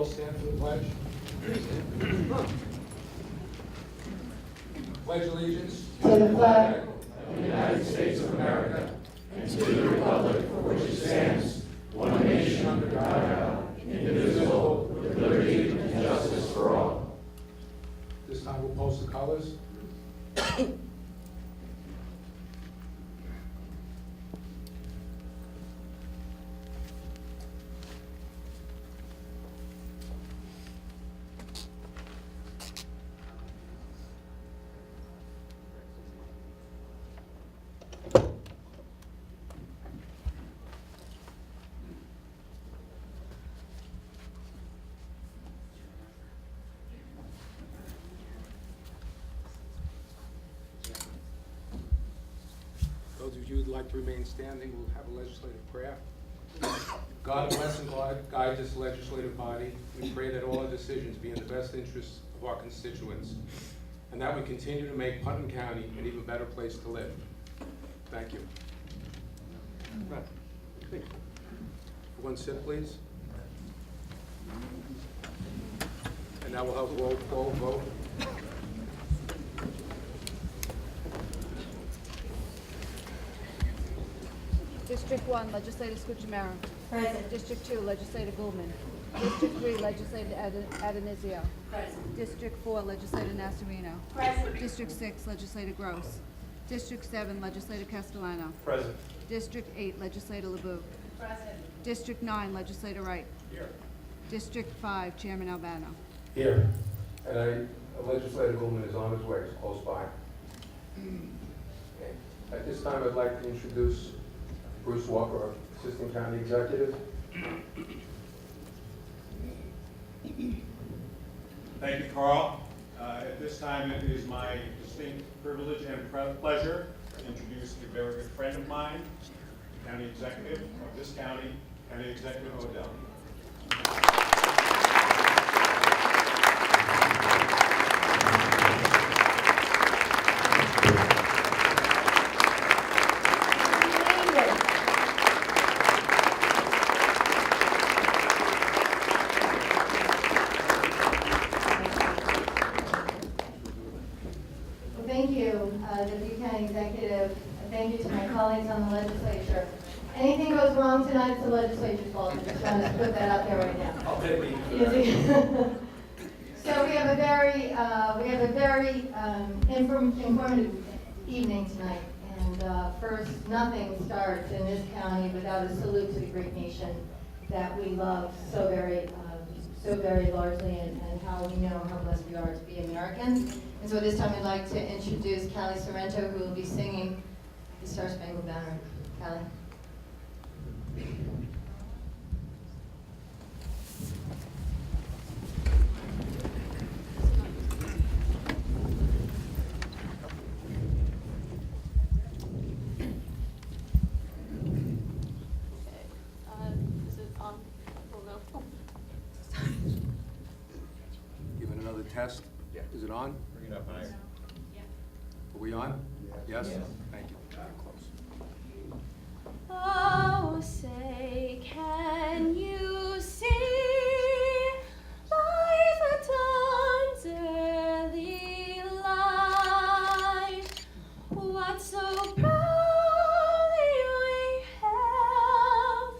all stand for the pledge? Pledge allegiance to the flag of the United States of America and to the republic for which it stands, one nation under God, indivisible, with liberty and justice for all. This time we'll post the colors. Those of you who'd like to remain standing, we'll have a legislative prayer. God bless and guide this legislative body. We pray that all our decisions be in the best interests of our constituents, and that we continue to make Putnam County an even better place to live. Thank you. One sit, please. And now we'll have a roll call vote. District 1, Legislator Scuchamero. Present. District 2, Legislator Goldman. District 3, Legislator Adanizio. Present. District 4, Legislator Nasarino. Present. District 6, Legislator Gross. District 7, Legislator Castellano. Present. District 8, Legislator LeBeau. Present. District 9, Legislator Wright. Here. District 5, Chairman Albano. Here. And Legislator Goldman is on his way, he's close by. Okay. At this time, I'd like to introduce Bruce Walker, our Assistant County Executive. Thank you, Carl. At this time, it is my distinct privilege and pleasure to introduce a very good friend of mine, the County Executive of this county, County Executive Odell. Thank you, Deputy County Executive. Thank you to my colleagues on the legislature. Anything goes wrong tonight, it's the legislature's fault. I just wanted to put that out there right now. I'll pay you. So we have a very informative evening tonight. And first, nothing starts in this county without a salute to the great nation that we love so very largely, and how we know how blessed we are to be Americans. And so at this time, I'd like to introduce Callie Sorrento, who will be singing the Star Spangled Banner. Callie. Is it on? Oh, no. Give it another test. Yeah. Is it on? Bring it up higher. Are we on? Yes? Yes. Thank you. Close. Oh, say, can you see life at dawn's early light? What so proudly we hailed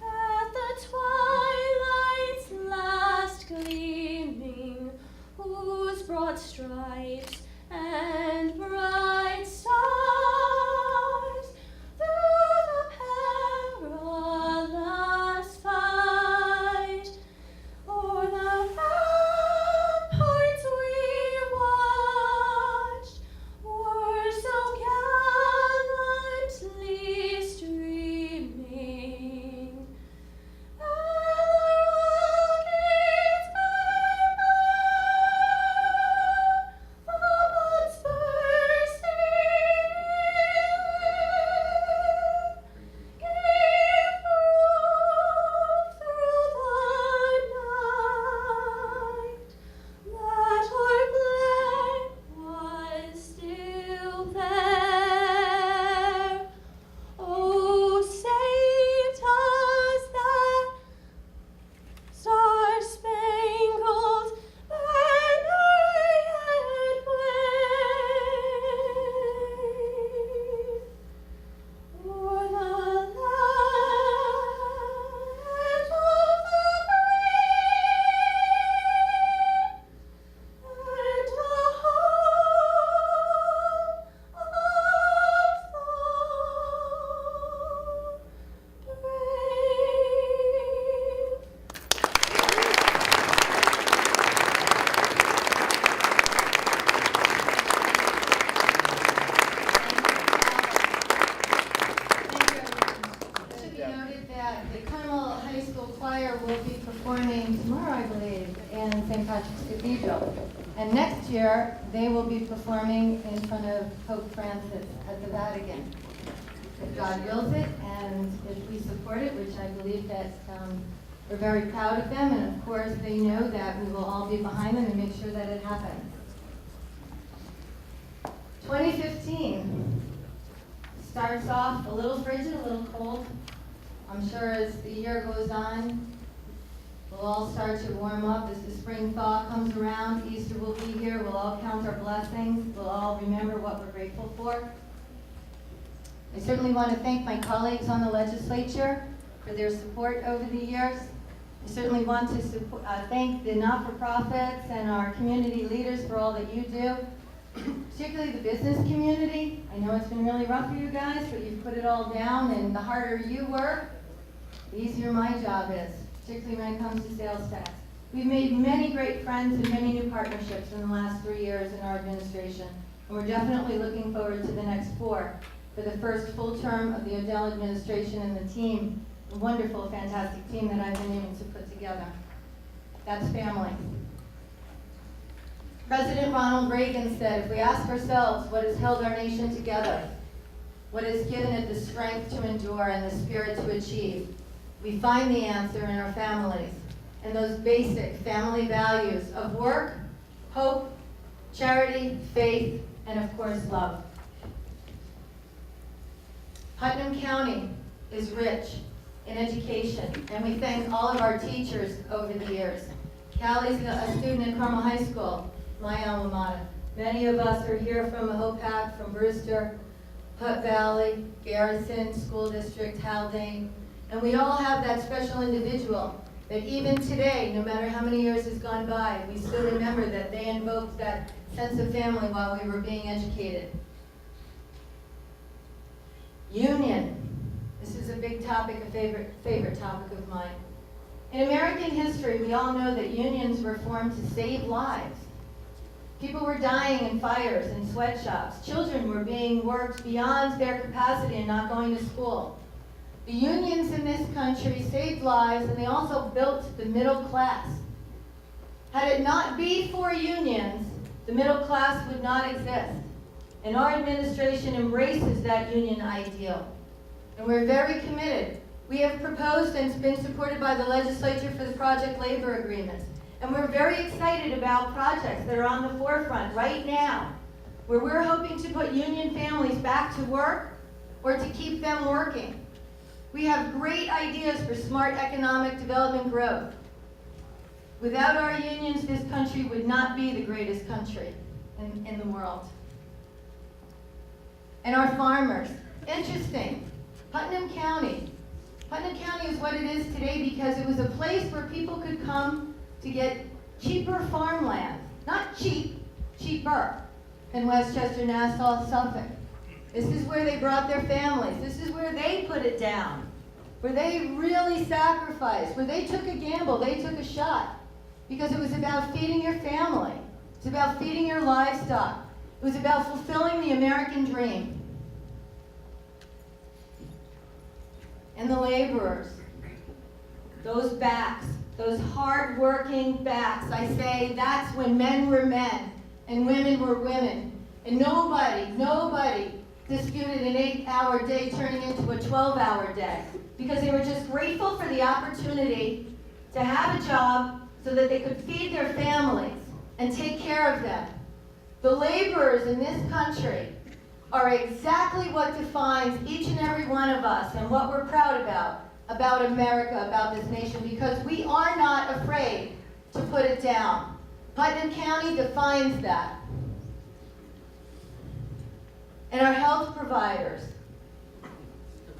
at the twilight's last gleaming, whose broad stripes and bright stars through the perilous fight year will be performing tomorrow, I believe, in St. Patrick's Cathedral. And next year, they will be performing in front of Pope Francis at the Vatican. If God wills it, and if we support it, which I believe that we're very proud of them, and of course they know that we will all be behind them and make sure that it happens. 2015 starts off a little frigid, a little cold. I'm sure as the year goes on, we'll all start to warm up as the spring thaw comes around. Easter will be here. We'll all count our blessings. We'll all remember what we're grateful for. I certainly want to thank my colleagues on the legislature for their support over the years. I certainly want to thank the not-for-profits and our community leaders for all that you do, particularly the business community. I know it's been really rough for you guys, but you've put it all down, and the harder you work, the easier my job is, particularly when it comes to sales tax. We've made many great friends and many new partnerships in the last 3 years in our administration, and we're definitely looking forward to the next 4 for the first full term of the Odell administration and the team, the wonderful, fantastic team that I've been able to put together. That's family. President Ronald Reagan said, if we ask ourselves what has held our nation together, what has given it the strength to endure and the spirit to achieve, we find the answer in our families and those basic family values of work, hope, charity, faith, and of course, love. Putnam County is rich in education, and we thank all of our teachers over the years. Callie's a student at Carmel High School, my alma mater. Many of us are here from Hopac, from Brewster, Putt Valley, Garrison School District, Haldane, and we all have that special individual that even today, no matter how many years has gone by, we still remember that they invoked that sense of family while we were being educated. Union. This is a big topic, a favorite topic of mine. In American history, we all know that unions were formed to save lives. People were dying in fires and sweatshops. Children were being worked beyond their capacity and not going to school. The unions in this country saved lives, and they also built the middle class. Had it not be for unions, the middle class would not exist. And our administration embraces that union ideal. And we're very committed. We have proposed and it's been supported by the legislature for the project labor agreements. And we're very excited about projects that are on the forefront right now, where we're hoping to put union families back to work or to keep them working. We have great ideas for smart economic development growth. Without our unions, this country would not be the greatest country in the world. And our farmers. Interesting. Putnam County. Putnam County is what it is today because it was a place where people could come to get cheaper farmland. Not cheap, cheaper than Westchester, Nassau, Suffolk. This is where they brought their families. This is where they put it down. Where they really sacrificed. Where they took a gamble. They took a shot. Because it was about feeding your family. It's about feeding your livestock. It was about fulfilling the American dream. And the laborers, those backs, those hard-working backs. I say that's when men were men and women were women. And nobody disputed an 8-hour day turning into a 12-hour day because they were just grateful for the opportunity to have a job so that they could feed their families and take care of them. The laborers in this country are exactly what defines each and every one of us and what we're proud about America, about this nation, because we are not afraid to put it down. Putnam County defines that. And our health providers,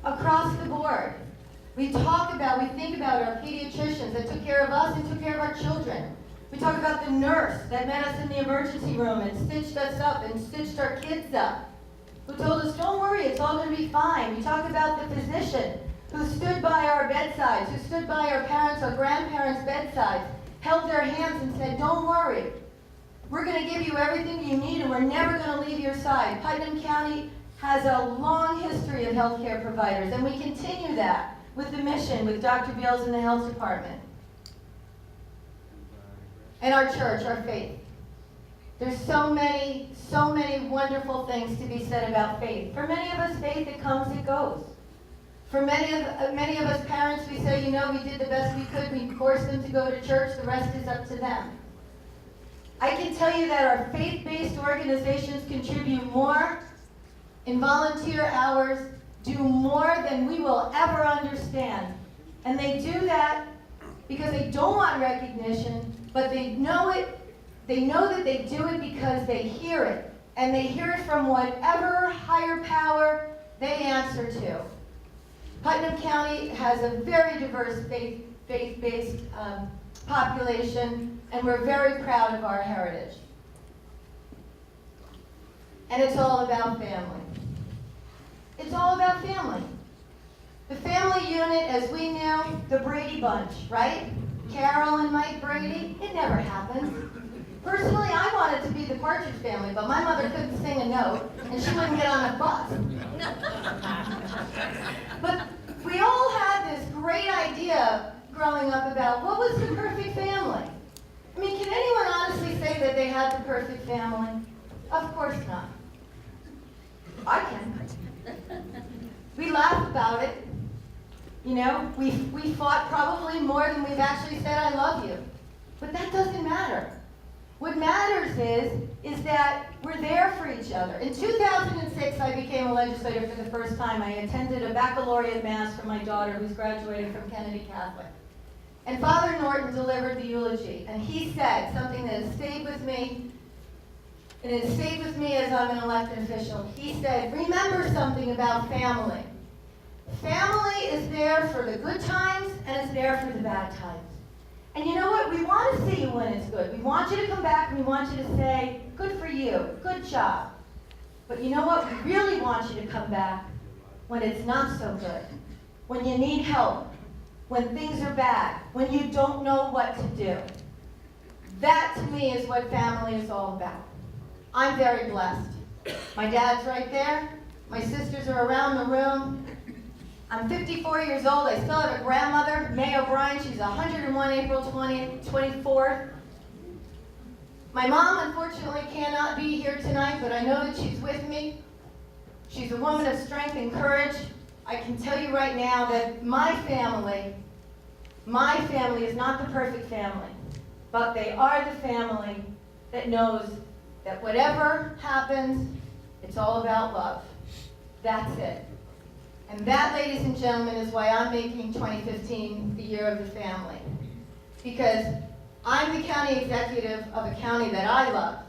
across the board, we think about our pediatricians that took care of us and took care of our children. We talk about the nurse that met us in the emergency room and stitched us up and stitched our kids up, who told us, don't worry, it's all going to be fine. We talk about the physician who stood by our bedsides, who stood by our parents' or grandparents' bedsides, held their hands and said, don't worry. We're going to give you everything you need and we're never going to leave your side. Putnam County has a long history of healthcare providers, and we continue that with the mission with Dr. Beals in the health department. and our church, our faith. There's so many wonderful things to be said about faith. For many of us, faith, it comes, it goes. For many of us parents, we say, you know, we did the best we could. We forced them to go to church. The rest is up to them. I can tell you that our faith-based organizations contribute more in volunteer hours, do more than we will ever understand. And they do that because they don't want recognition, but they know it. They know that they do it because they hear it. And they hear it from whatever higher power they answer to. Putnam County has a very diverse faith-based population, and we're very proud of our heritage. And it's all about family. It's all about family. The family unit, as we knew, the Brady Bunch, right? Carol and Mike Brady, it never happened. Personally, I wanted to be the Partridge Family, but my mother couldn't sing a note, and she wouldn't get on a bus. But we all had this great idea growing up about what was the perfect family. I mean, can anyone honestly say that they had the perfect family? Of course not. I can. We laugh about it. You know, we fought probably more than we've actually said I love you. But that doesn't matter. What matters is that we're there for each other. In 2006, I became a legislator for the first time. I attended a baccalaureate mass for my daughter who's graduating from Kennedy Catholic. And Father Norton delivered the eulogy, and he said something that has stayed with me, and it has stayed with me as I'm an elected official. He said, remember something about family. Family is there for the good times, and it's there for the bad times. And you know what? We want to see you when it's good. We want you to come back and we want you to say, good for you, good job. But you know what? We really want you to come back when it's not so good, when you need help, when things are bad, when you don't know what to do. That to me is what family is all about. I'm very blessed. My dad's right there. My sisters are around the room. I'm 54 years old. I still have a grandmother, May O'Brien. She's 101 April 24th. My mom, unfortunately, cannot be here tonight, but I know that she's with me. She's a woman of strength and courage. I can tell you right now that my family is not the perfect family, but they are the family that knows that whatever happens, it's all about love. That's it. And that, ladies and gentlemen, is why I'm making 2015 the year of the family. Because I'm the county executive of a county that I love.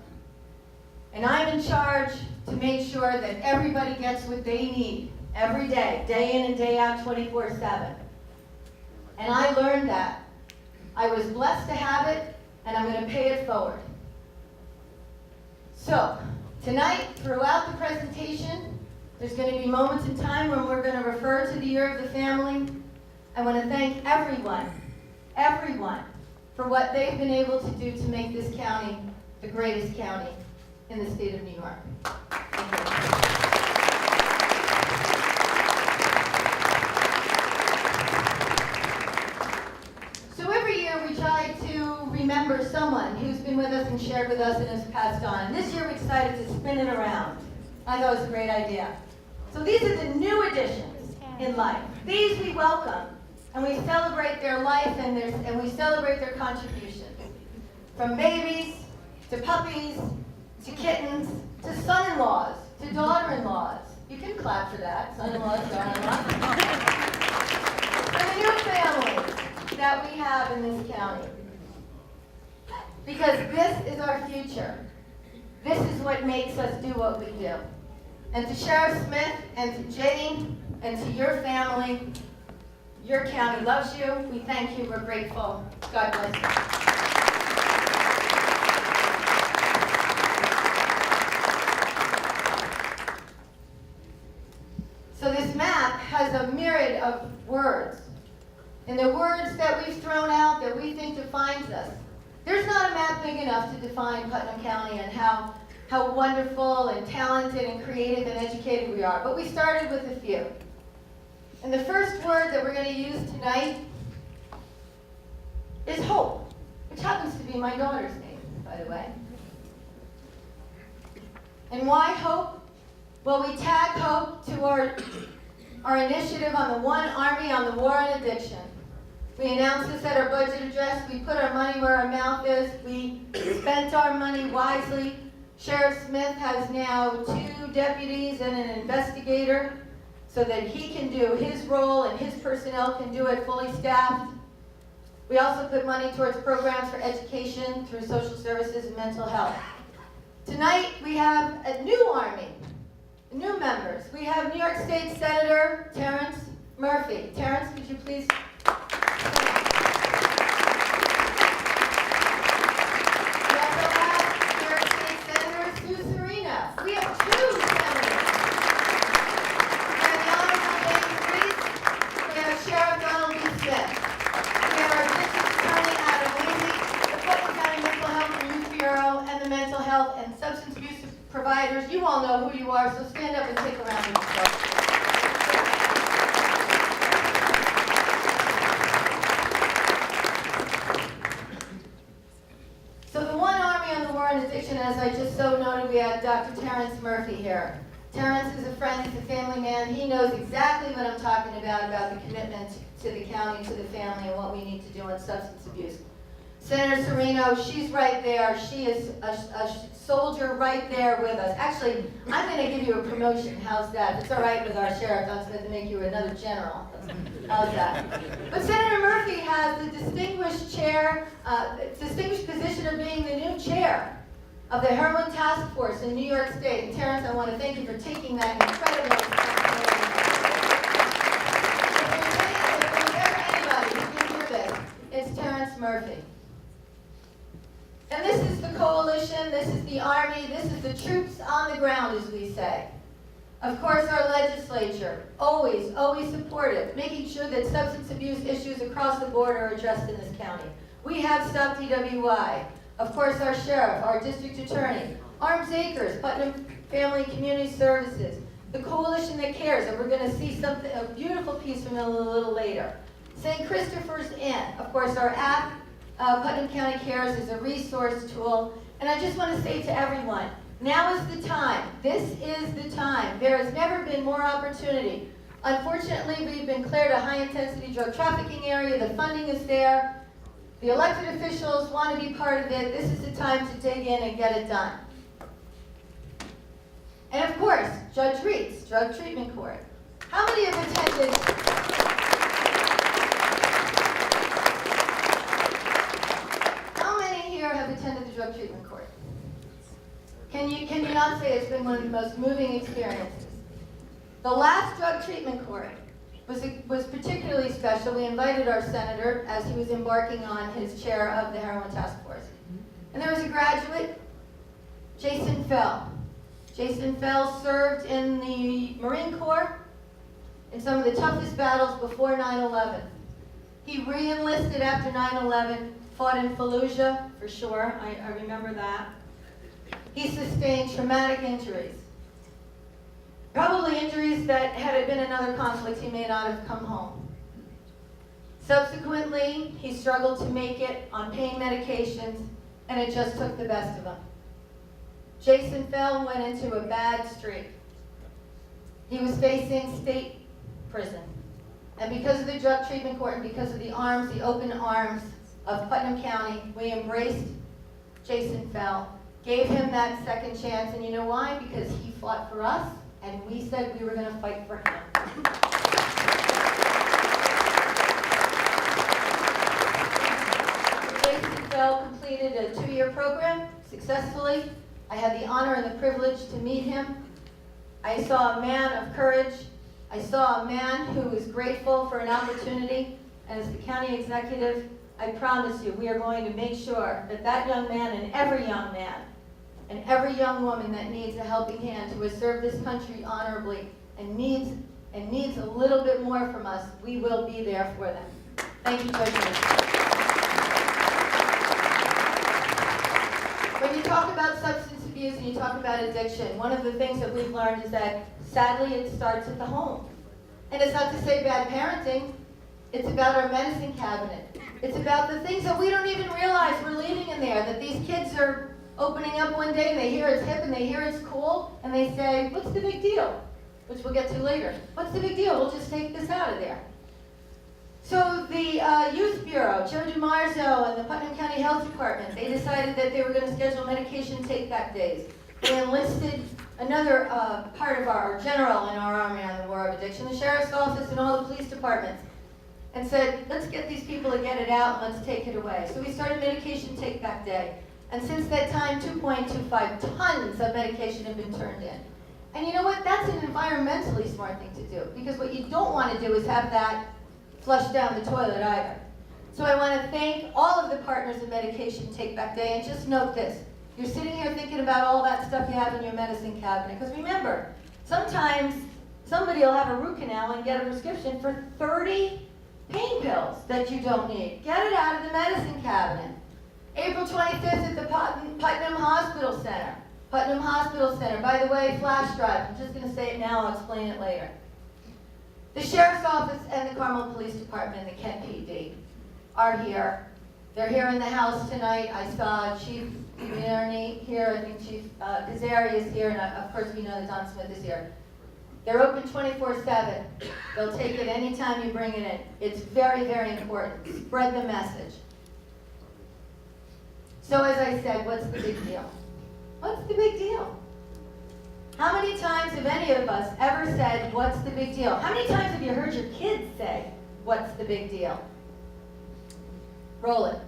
And I'm in charge to make sure that everybody gets what they need every day in and day out, 24/7. And I learned that. I was blessed to have it, and I'm going to pay it forward. So, tonight, throughout the presentation, there's going to be moments in time when we're going to refer to the year of the family. I want to thank everyone, for what they've been able to do to make this county the greatest county in the state of New York. Thank you. So every year we try to remember someone who's been with us and shared with us and has passed on. And this year we decided to spin it around. I thought it was a great idea. So these are the new additions in life. These we welcome, and we celebrate their life and we celebrate their contributions. From babies, to puppies, to kittens, to son-in-laws, to daughter-in-laws. You can clap for that, son-in-laws, daughter-in-laws. And the new families that we have in this county. Because this is our future. This is what makes us do what we do. And to Sheriff Smith and to Jane and to your family, your county loves you. We thank you. We're grateful. God bless you. So this map has a myriad of words. And the words that we've thrown out that we think defines us. There's not a map big enough to define Putnam County and how wonderful and talented and creative and educated we are. But we started with a few. And the first word that we're going to use tonight is hope. which happens to be my daughter's name, by the way. And why hope? Well, we tag hope to our initiative on the One Army on the War on Addiction. We announced this at our budget address. We put our money where our mouth is. We spent our money wisely. Sheriff Smith has now 2 deputies and an investigator so that he can do his role and his personnel can do it fully staffed. We also put money towards programs for education through social services and mental health. Tonight we have a new Army, new members. We have New York State Senator Terrence Murphy. Terrence, could you please? We have 2 senators. We have the Honorable James Reese. We have Sheriff Donald B. Smith. We have our District Attorney Adam Lindsay, the Putnam County Mental Health and Youth Bureau, and the Mental Health and Substance Abuse Providers. You all know who you are, so stand up and take a round of applause. So the One Army on the War on Addiction, as I just so noted, we have Dr. Terrence Murphy here. Terrence is a friend, he's a family man. He knows exactly what I'm talking about the commitment to the county, to the family, and what we need to do on substance abuse. Senator Serino, she's right there. She is a soldier right there with us. Actually, I'm going to give you a promotion. How's that? It's all right with our sheriff. I'm going to make you another general. How's that? But Senator Murphy has the distinguished position of being the new chair of the Heroin Task Force in New York State. And Terrence, I want to thank you for taking that incredible responsibility. If there's anybody who can do this, it's Terrence Murphy. And this is the coalition, this is the Army, this is the troops on the ground, as we say. Of course, our legislature, always, always supportive, making sure that substance abuse issues across the board are addressed in this county. We have Stop DWI, of course, our sheriff, our district attorney, Arms Acres, Putnam Family Community Services, the coalition that cares, and we're going to see something, a beautiful piece from it a little later. St. Christopher's Inn, of course, our app, Putnam County Cares is a resource tool. And I just want to say to everyone, now is the time. This is the time. There has never been more opportunity. Unfortunately, we've been cleared a high-intensity drug trafficking area. The funding is there. The elected officials want to be part of it. This is the time to dig in and get it done. And of course, Judge Reed's Drug Treatment Court. How many have attended? Have attended the drug treatment court? Can you not say it's been one of the most moving experiences? The last drug treatment court was particularly special. We invited our senator as he was embarking on his chair of the Heroin Task Force. And there was a graduate, Jason Fell. Jason Fell served in the Marine Corps in some of the toughest battles before 9/11. He re-enlisted after 9/11. Fought in Fallujah, for sure. I remember that. He sustained traumatic injuries. Probably injuries that, had it been another conflict, he may not have come home. Subsequently, he struggled to make it on pain medications, and it just took the best of him. Jason Fell went into a bad streak. He was facing state prison. And because of the drug treatment court and because of the arms, the open arms of Putnam County, we embraced Jason Fell, gave him that second chance, and you know why? Because he fought for us, and we said we were going to fight for him. Jason Fell completed a 2-year program successfully. I had the honor and the privilege to meet him. I saw a man of courage. I saw a man who was grateful for an opportunity, and as the county executive, I promise you, we are going to make sure that that young man and every young man and every young woman that needs a helping hand who has served this country honorably and needs a little bit more from us, we will be there for them. Thank you, President. When you talk about substance abuse and you talk about addiction, one of the things that we've learned is that, sadly, it starts at the home. And it's not to say bad parenting. It's about our medicine cabinet. It's about the things that we don't even realize we're leaving in there, that these kids are opening up one day and they hear it's hip and they hear it's cool, and they say, what's the big deal? Which we'll get to later. What's the big deal? We'll just take this out of there. So the Youth Bureau, Joe DiMarzo and the Putnam County Health Department, they decided that they were going to schedule medication take-back days. They enlisted another part of our general in our army on the war of addiction, the sheriff's office and all the police departments, and said, let's get these people to get it out and let's take it away. So we started Medication Take-Back Day. And since that time, 2.25 tons of medication have been turned in. And you know what? That's an environmentally smart thing to do, because what you don't want to do is have that flush down the toilet either. So I want to thank all of the partners in Medication Take-Back Day, and just note this. You're sitting here thinking about all that stuff you have in your medicine cabinet, because remember, sometimes somebody will have a root canal and get a prescription for 30 pain pills that you don't need. Get it out of the medicine cabinet. April 25th at the Putnam Hospital Center. Putnam Hospital Center. By the way, flash drive. I'm just going to say it now. I'll explain it later. The Sheriff's Office and the Carmel Police Department and the Kent PD are here. They're here in the House tonight. I saw Chief Minerni here. I think Chief Kazari is here. And of course, we know that Don Smith is here. They're open 24/7. They'll take it anytime you bring it in. It's very, very important. Spread the message. So as I said, what's the big deal? What's the big deal? How many times have any of us ever said, what's the big deal? How many times have you heard your kids say, what's the big deal? Roll it.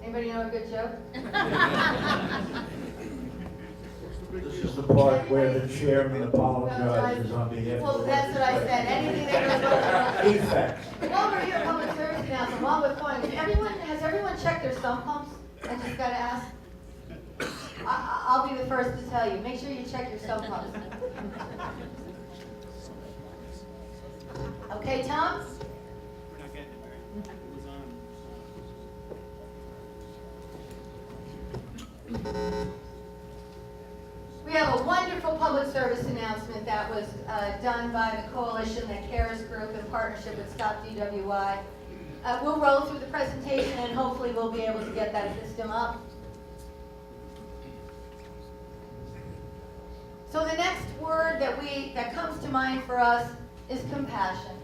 Anybody know a good joke? This is the part where the chairman apologizes on behalf Well, of the that's what I said. Anything that goes Effects. while we're here, public service announcement, while we're calling, has everyone checked their sump pumps? I just gotta ask. I'll be the first to tell you. Make sure you check your sump pumps. Okay, Tom? We're not getting it, Mary. It was on. We have a wonderful public service announcement that was done by the coalition, the CARES group, in partnership with Stop DWI. We'll roll through the presentation and hopefully we'll be able to get that system up. So the next word that comes to mind for us is compassion.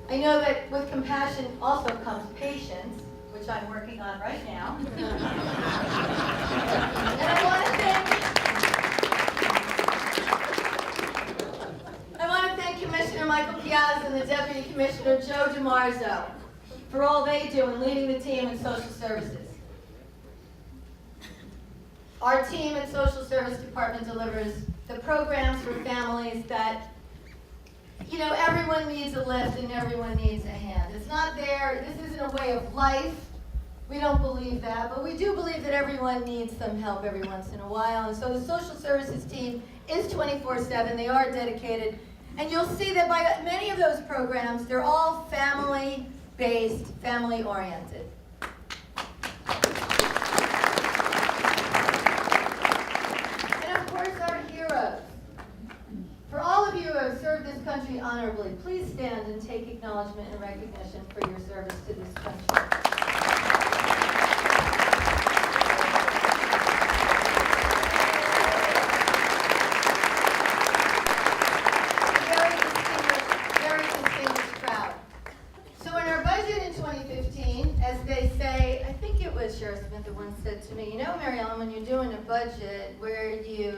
I know that with compassion also comes patience, which I'm working on right now. And I want to thank Commissioner Michael Piazza and the Deputy Commissioner Joe DiMarzo for all they do in leading the team in social services. Our team in social service department delivers the programs for families that, you know, everyone needs a lift and everyone needs a hand. It's not there, this isn't a way of life. We don't believe that, but we do believe that everyone needs some help every once in a while. And so the social services team is 24/7, they are dedicated. And you'll see that by many of those programs, they're all family-based, family-oriented. And of course, our heroes. For all of you who have served this country honorably, please stand and take acknowledgement and recognition for your service to this country. Very distinguished crowd. So in our budget in 2015, as they say, I think it was Sheriff Smith that once said to me, you know, Mary Ellen, when you're doing a budget, where you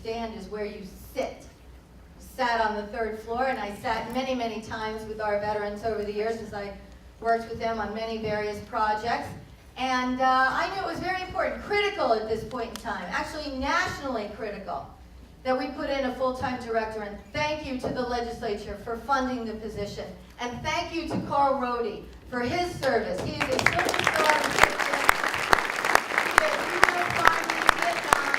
stand is where you sit. Sat on the third floor, and I sat many, many times with our veterans over the years as I worked with them on many various projects. And I knew it was very important, critical at this point in time, actually nationally critical, that we put in a full-time director. And thank you to the legislature for funding the position. And thank you to Carl Rohde for his service. He is a Silver Star recipient. He is a Hero Farm in Vietnam.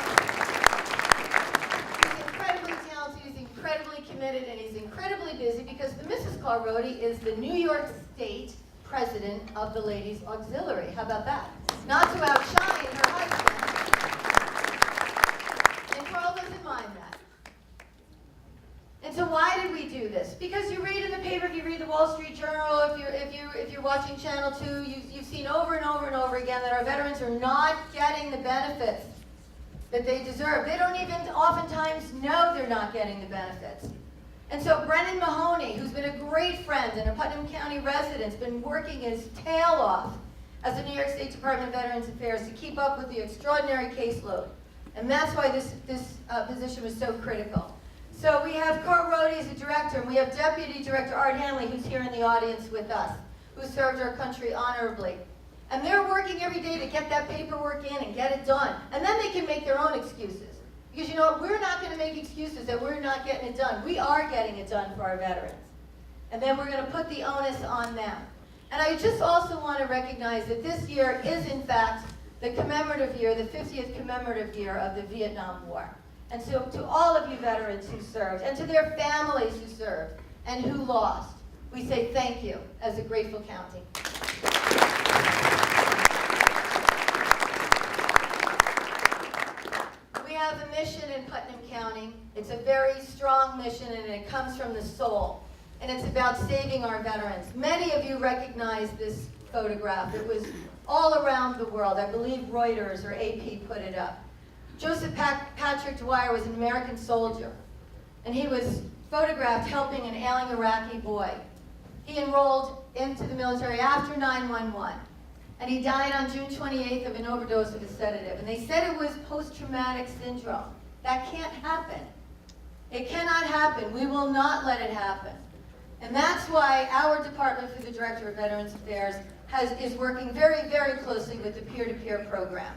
Carl Rohde is the New York State president of the Ladies Auxiliary. How about that? Not to outshine her husband. And Carl doesn't mind that. And so why did we do this? Because you read in the paper, if you read the Wall Street Journal, if you're watching Channel 2, you've seen over and over and over again that our veterans are not getting the benefits that they deserve. They don't even oftentimes know they're not getting the benefits. And so Brennan Mahoney, who's been a great friend and a Putnam County resident, has been working his tail off as the New York State Department of Veterans Affairs to keep up with the extraordinary caseload. And that's why this position was so critical. So we have Carl Rohde as the director, and we have Deputy Director Art Hanley, who's here in the audience with us, who served our country honorably. And they're working every day to get that paperwork in and get it done. And then they can make their own excuses. Because you know what, we're not going to make excuses that we're not getting it done. We are getting it done for our veterans. And then we're going to put the onus on them. And I just also want to recognize that this year is in fact the commemorative year, the 50th commemorative year of the Vietnam War. And so to all of you veterans who served, and to their families who served, and who lost, we say thank you as a grateful county. We have a mission in Putnam County. It's a very strong mission, and it comes from the soul. And it's about saving our veterans. Many of you recognize this photograph. It was all around the world. I believe Reuters or AP put it up. Joseph Patrick Dwyer was an American soldier, and he was photographed helping an ailing Iraqi boy. He enrolled into the military after 9/11, and he died on June 28th of an overdose of a sedative. And they said it was post-traumatic syndrome. That can't happen. It cannot happen. We will not let it happen. And that's why our department, through the Director of Veterans Affairs, is working very, very closely with the peer-to-peer program.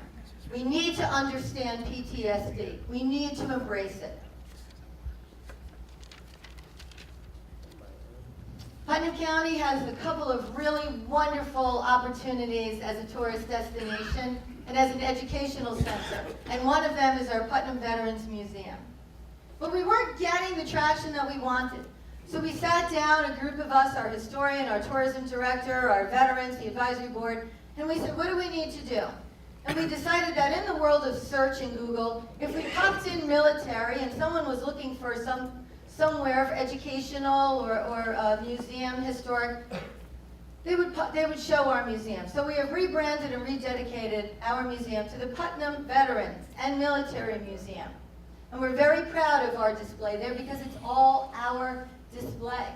We need to understand PTSD. We need to embrace it. Putnam County has a couple of really wonderful opportunities as a tourist destination and as an educational center. And one of them is our Putnam Veterans Museum. But we weren't getting the traction that we wanted. So we sat down, a group of us, our historian, our tourism director, our veterans, the advisory board, and we said, what do we need to do? And we decided that in the world of search in Google, if we popped in military and someone was looking for somewhere for educational or museum, historic, they would show our museum. So we have rebranded and rededicated our museum to the Putnam Veterans and Military Museum. And we're very proud of our display there because it's all our display.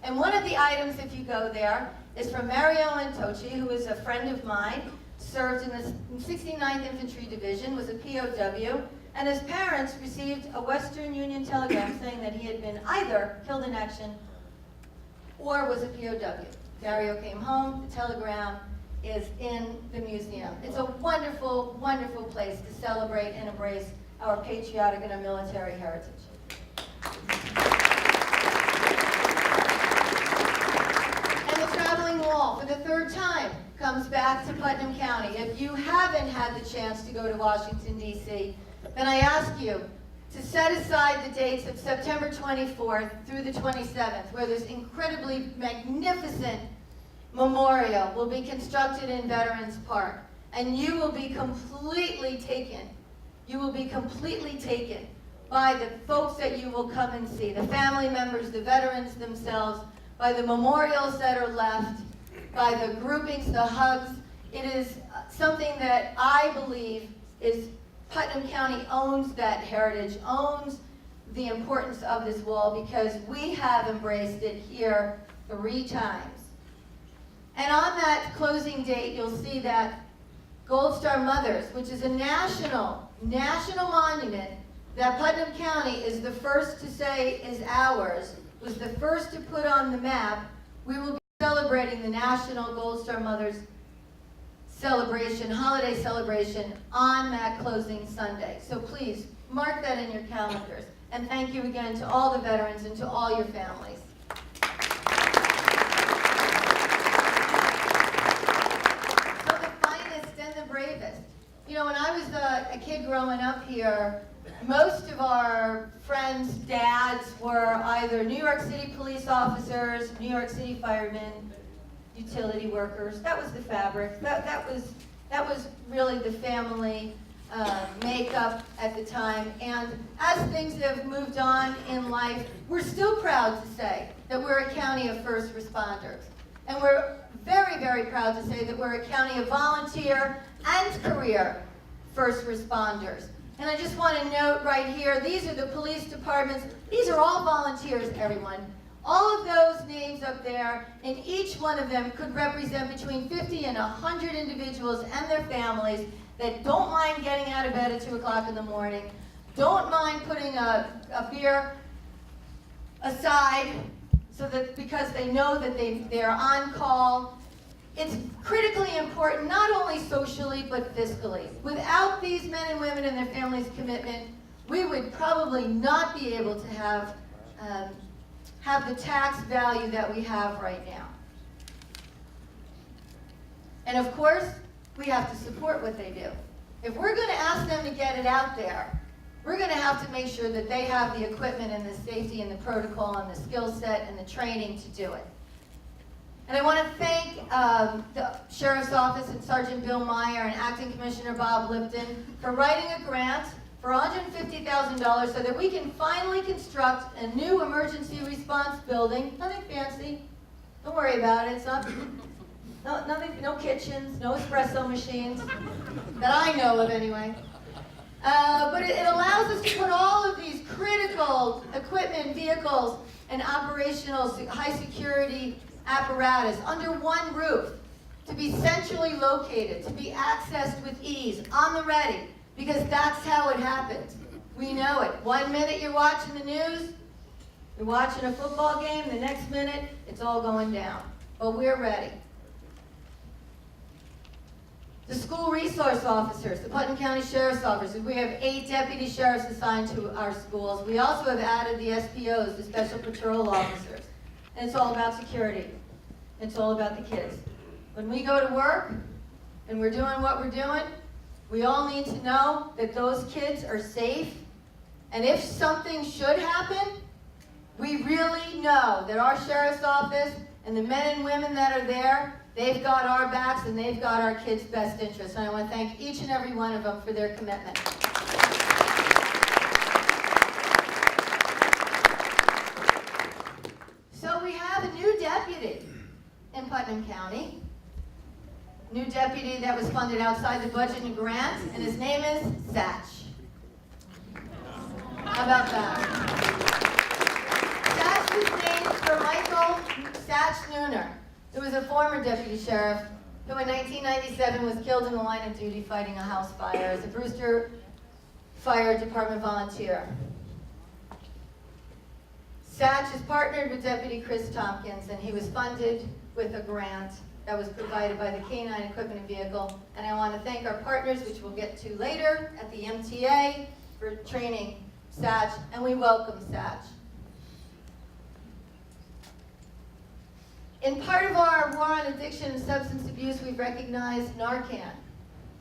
And one of the items, if you go there, is from Mario Antoci, who is a friend of mine, served in the 69th Infantry Division, was a POW, and his parents received a Western Union telegram saying that he had been either killed in action or was a POW. Mario came home, the telegram is in the museum. It's a wonderful, wonderful place to celebrate and embrace our patriotic and our military heritage. And the traveling wall, for the third time, comes back to Putnam County. If you haven't had the chance to go to Washington, D.C., then I ask you to set aside the dates of September 24th through the 27th, where this incredibly magnificent memorial will be constructed in Veterans Park. And you will be completely taken. You will be completely taken by the folks that you will come and see, the family members, the veterans themselves, by the memorials that are left, by the groupings, the hugs. It is something that I believe is Putnam County owns that heritage, owns the importance of this wall because we have embraced it here 3 times. And on that closing date, you'll see that Gold Star Mothers, which is a national monument that Putnam County is the first to say is ours, was the first to put on the map. We will be celebrating the National Gold Star Mothers celebration, holiday celebration, on that closing Sunday. So please, mark that in your calendars. And thank you again to all the veterans and to all your families. So the finest and the bravest. You know, when I was a kid growing up here, most of our friends' dads were either New York City police officers, New York City firemen, utility workers. That was the fabric. That was really the family makeup at the time. And as things have moved on in life, we're still proud to say that we're a county of first responders. And we're very, very proud to say that we're a county of volunteer and career first responders. And I just want to note right here, these are the police departments. These are all volunteers, everyone. All of those names up there, and each one of them could represent between 50 and 100 individuals and their families that don't mind getting out of bed at 2 o'clock in the morning, don't mind putting a beer aside so that because they know that they're on call. It's critically important, not only socially, but fiscally. Without these men and women and their families' commitment, we would probably not be able to have the tax value that we have right now. And of course, we have to support what they do. If we're going to ask them to get it out there, we're going to have to make sure that they have the equipment and the safety and the protocol and the skill set and the training to do it. And I want to thank the Sheriff's Office and Sergeant Bill Meyer and Acting Commissioner Bob Lipton for writing a grant for $150,000 so that we can finally construct a new emergency response building. Nothing fancy. Don't worry about it. It's not, no kitchens, no espresso machines, that I know of anyway. But it allows us to put all of these critical equipment, vehicles, and operational high security apparatus under one roof, to be centrally located, to be accessed with ease, on the ready, because that's how it happens. We know it. 1 minute you're watching the news, you're watching a football game, the next minute it's all going down. But we're ready. The school resource officers, the Putnam County Sheriff's officers, we have 8 deputy sheriffs assigned to our schools. We also have added the SPOs, the special patrol officers. And it's all about security. It's all about the kids. When we go to work and we're doing what we're doing, we all need to know that those kids are safe. And if something should happen, we really know that our sheriff's office and the men and women that are there, they've got our backs and they've got our kids' best interests. And I want to thank each and every one of them for their commitment. So we have a new deputy in Putnam County. New deputy that was funded outside the budget and grant, and his name is Satch. How about that? Satch was named for Michael Satch Nooner, who was a former deputy sheriff who in 1997 was killed in the line of duty fighting a house fire as a Brewster Fire Department volunteer. Satch is partnered with Deputy Chris Tompkins, and he was funded with a grant that was provided by the K-9 Equipment and Vehicle. And I want to thank our partners, which we'll get to later, at the MTA for training Satch, and we welcome Satch. In part of our war on addiction and substance abuse, we've recognized Narcan.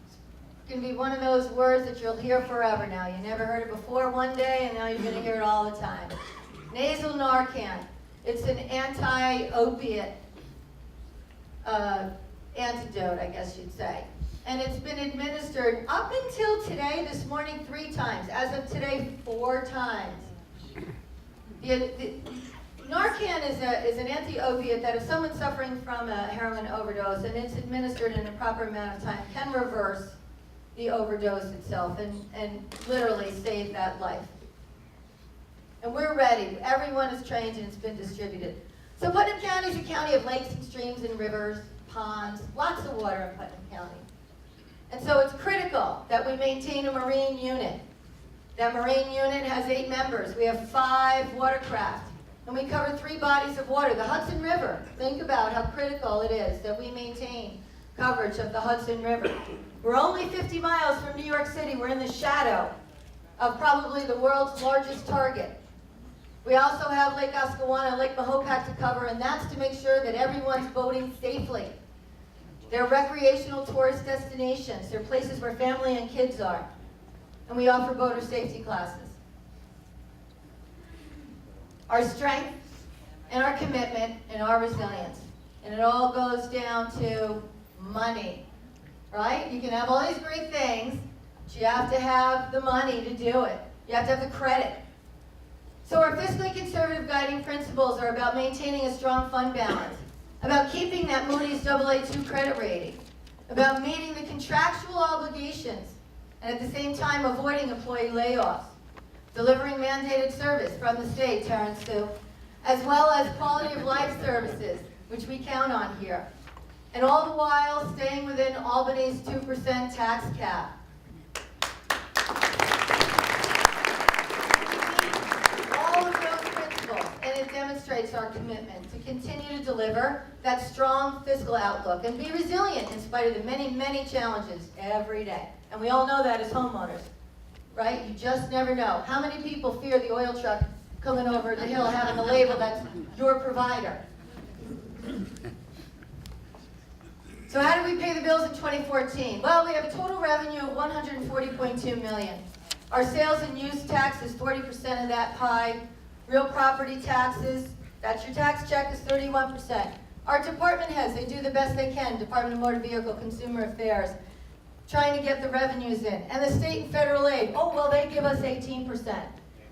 It's going to be one of those words that you'll hear forever now. You never heard it before one day, and now you're going to hear it all the time. Nasal Narcan. It's an anti-opiate antidote, I guess you'd say. And it's been administered up until today, this morning, 3 times. As of today, 4 times. Narcan is an anti-opiate that if someone's suffering from a heroin overdose and it's administered in a proper amount of time, can reverse the overdose itself and literally save that life. And we're ready. Everyone is trained and it's been distributed. So Putnam County is a county of lakes and streams and rivers, ponds, lots of water in Putnam County. And so it's critical that we maintain a marine unit. That marine unit has 8 members. We have 5 watercraft. And we cover 3 bodies of water. The Hudson River, think about how critical it is that we maintain coverage of the Hudson River. We're only 50 miles from New York City. We're in the shadow of probably the world's largest target. We also have Lake Oscawana, Lake Mahopac to cover, and that's to make sure that everyone's boating safely. They're recreational tourist destinations. They're places where family and kids are. and we offer boater safety classes. Our strength and our commitment and our resilience. And it all goes down to money, right? You can have all these great things, but you have to have the money to do it. You have to have the credit. So our fiscally conservative guiding principles are about maintaining a strong fund balance, about keeping that Moody's Aa2 credit rating, about meeting the contractual obligations, and at the same time avoiding employee layoffs, delivering mandated service from the state, Terrence Sue, as well as quality of life services, which we count on here, and all the while staying within Albany's 2% tax cap. All of those principles, and it demonstrates our commitment to continue to deliver that strong fiscal outlook and be resilient in spite of the many, many challenges every day. And we all know that as homeowners, right? You just never know. How many people fear the oil truck coming over the hill having a label that's your provider? So how did we pay the bills in 2014? Well, we have a total revenue of $140.2 million. Our sales and use tax is 40% of that pie. Real property taxes, that's your tax check, is 31%. Our department heads, they do the best they can. Department of Motor Vehicle, Consumer Affairs, trying to get the revenues in. And the state and federal aid, oh, well, they give us 18%.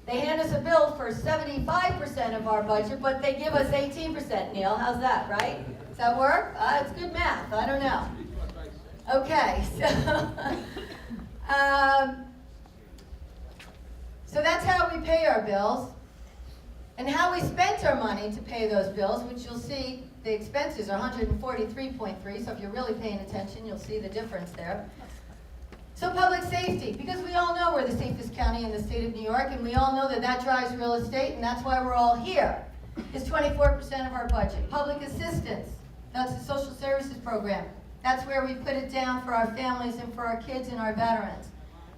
They hand us a bill for 75% of our budget, but they give us 18%. Neil, how's that, right? Does that work? It's good math. I don't know. Okay, so that's how we pay our bills. And how we spent our money to pay those bills, which you'll see the expenses are 143.3, so if you're really paying attention, you'll see the difference there. So public safety, because we all know we're the safest county in the state of New York, and we all know that that drives real estate, and that's why we're all here, is 24% of our budget. Public assistance, that's the social services program. That's where we put it down for our families and for our kids and our veterans.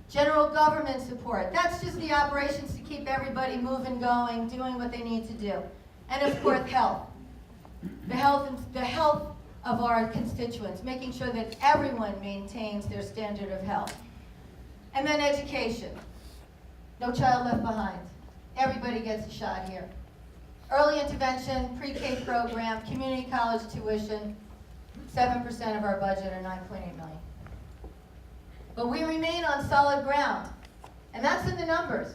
General government support, that's just the operations to keep everybody moving, going, doing what they need to do. And of course, health. The health of our constituents, making sure that everyone maintains their standard of health. And then education. No child left behind. Everybody gets a shot here. Early intervention, pre-K program, community college tuition, 7% of our budget, or $9.8 million. But we remain on solid ground, and that's in the numbers.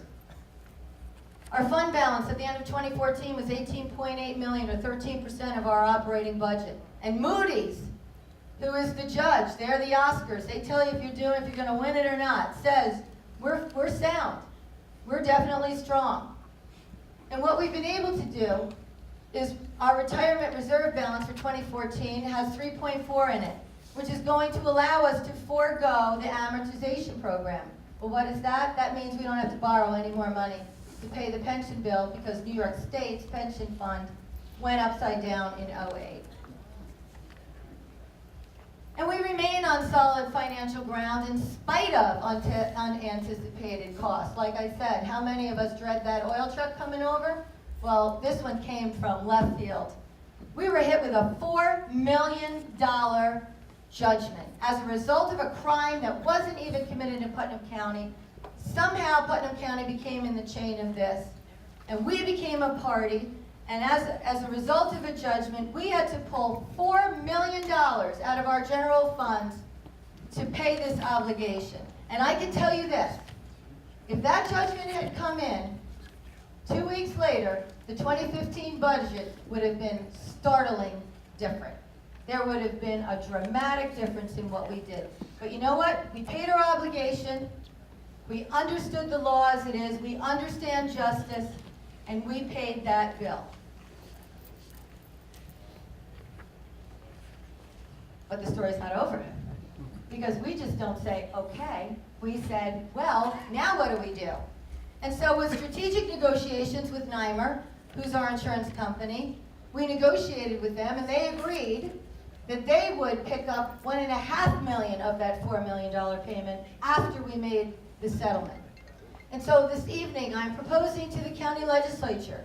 Our fund balance at the end of 2014 was $18.8 million, or 13% of our operating budget. And Moody's, who is the judge, they're the Oscars, they tell you if you're going to win it or not, says we're sound. We're definitely strong. And what we've been able to do is our retirement reserve balance for 2014 has 3.4 in it, which is going to allow us to forego the amortization program. Well, what is that? That means we don't have to borrow any more money to pay the pension bill because New York State's pension fund went upside down in 2008. And we remain on solid financial ground in spite of unanticipated costs. Like I said, how many of us dread that oil truck coming over? Well, this one came from left field. We were hit with a $4 million judgment as a result of a crime that wasn't even committed in Putnam County. Somehow Putnam County became in the chain of this, and we became a party, and as a result of a judgment, we had to pull $4 million out of our general funds to pay this obligation. And I can tell you this, if that judgment had come in 2 weeks later, the 2015 budget would have been startling different. There would have been a dramatic difference in what we did. But you know what? We paid our obligation, we understood the law as it is, we understand justice, and we paid that bill. But the story's not over. Because we just don't say, okay. We said, well, now what do we do? And so with strategic negotiations with NYMER, who's our insurance company, we negotiated with them, and they agreed that they would pick up $1.5 million of that $4 million payment after we made the settlement. And so this evening, I'm proposing to the county legislature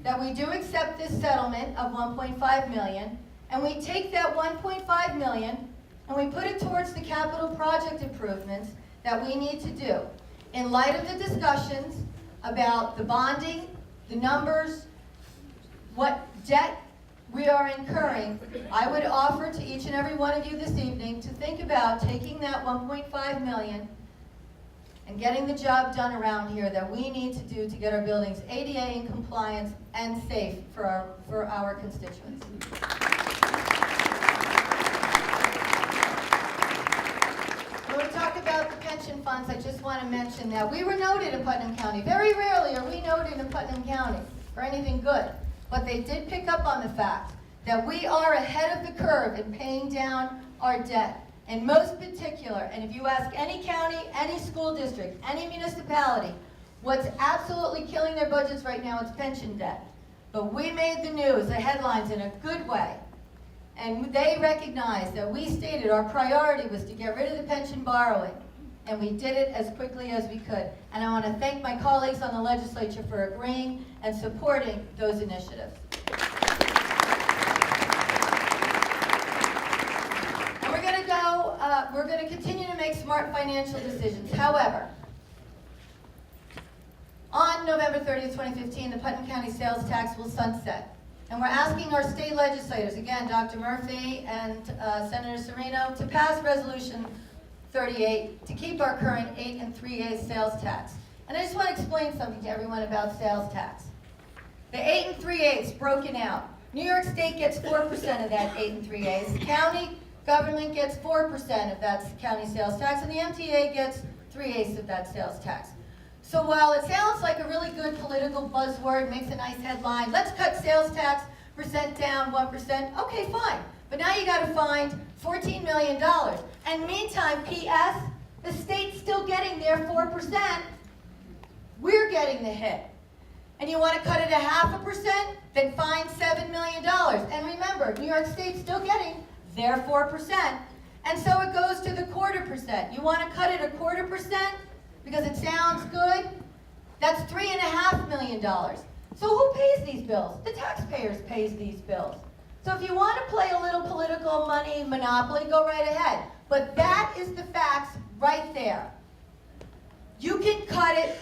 that we do accept this settlement of $1.5 million, and we take that $1.5 million and we put it towards the capital project improvements that we need to do. in light of the discussions about the bonding, the numbers, what debt we are incurring, I would offer to each and every one of you this evening to think about taking that 1.5 million and getting the job done around here that we need to do to get our buildings ADA in compliance and safe for our constituents. When we talk about the pension funds, I just want to mention that we were noted in Putnam County. Very rarely are we noted in Putnam County for anything good, but they did pick up on the fact that we are ahead of the curve in paying down our debt. And most particular, and if you ask any county, any school district, any municipality, what's absolutely killing their budgets right now is pension debt. But we made the news, the headlines in a good way. And they recognized that we stated our priority was to get rid of the pension borrowing. And we did it as quickly as we could. And I want to thank my colleagues on the legislature for agreeing and supporting those initiatives. We're going to continue to make smart financial decisions. However, on November 30th, 2015, the Putnam County sales tax will sunset. And we're asking our state legislators, again, Dr. Murphy and Senator Serino, to pass Resolution 38 to keep our current 8 3/8 sales tax. And I just want to explain something to everyone about sales tax. The 8 3/8 broken out. New York State gets 4% of that 8 3/8. County government gets 4% of that county sales tax, and the MTA gets 3/8 of that sales tax. So while it sounds like a really good political buzzword, makes a nice headline, let's cut sales tax percent down 1%, okay, fine. But now you got to find $14 million. And meantime, P.S., the state's still getting their 4%. We're getting the hit. And you want to cut it 0.5%? Then find $7 million. And remember, New York State's still getting their 4%. And so it goes to the 0.25%. You want to cut it 0.25% because it sounds good? That's $3.5 million. So who pays these bills? The taxpayers pays these bills. So if you want to play a little political money monopoly, go right ahead. But that is the facts right there. You can cut it,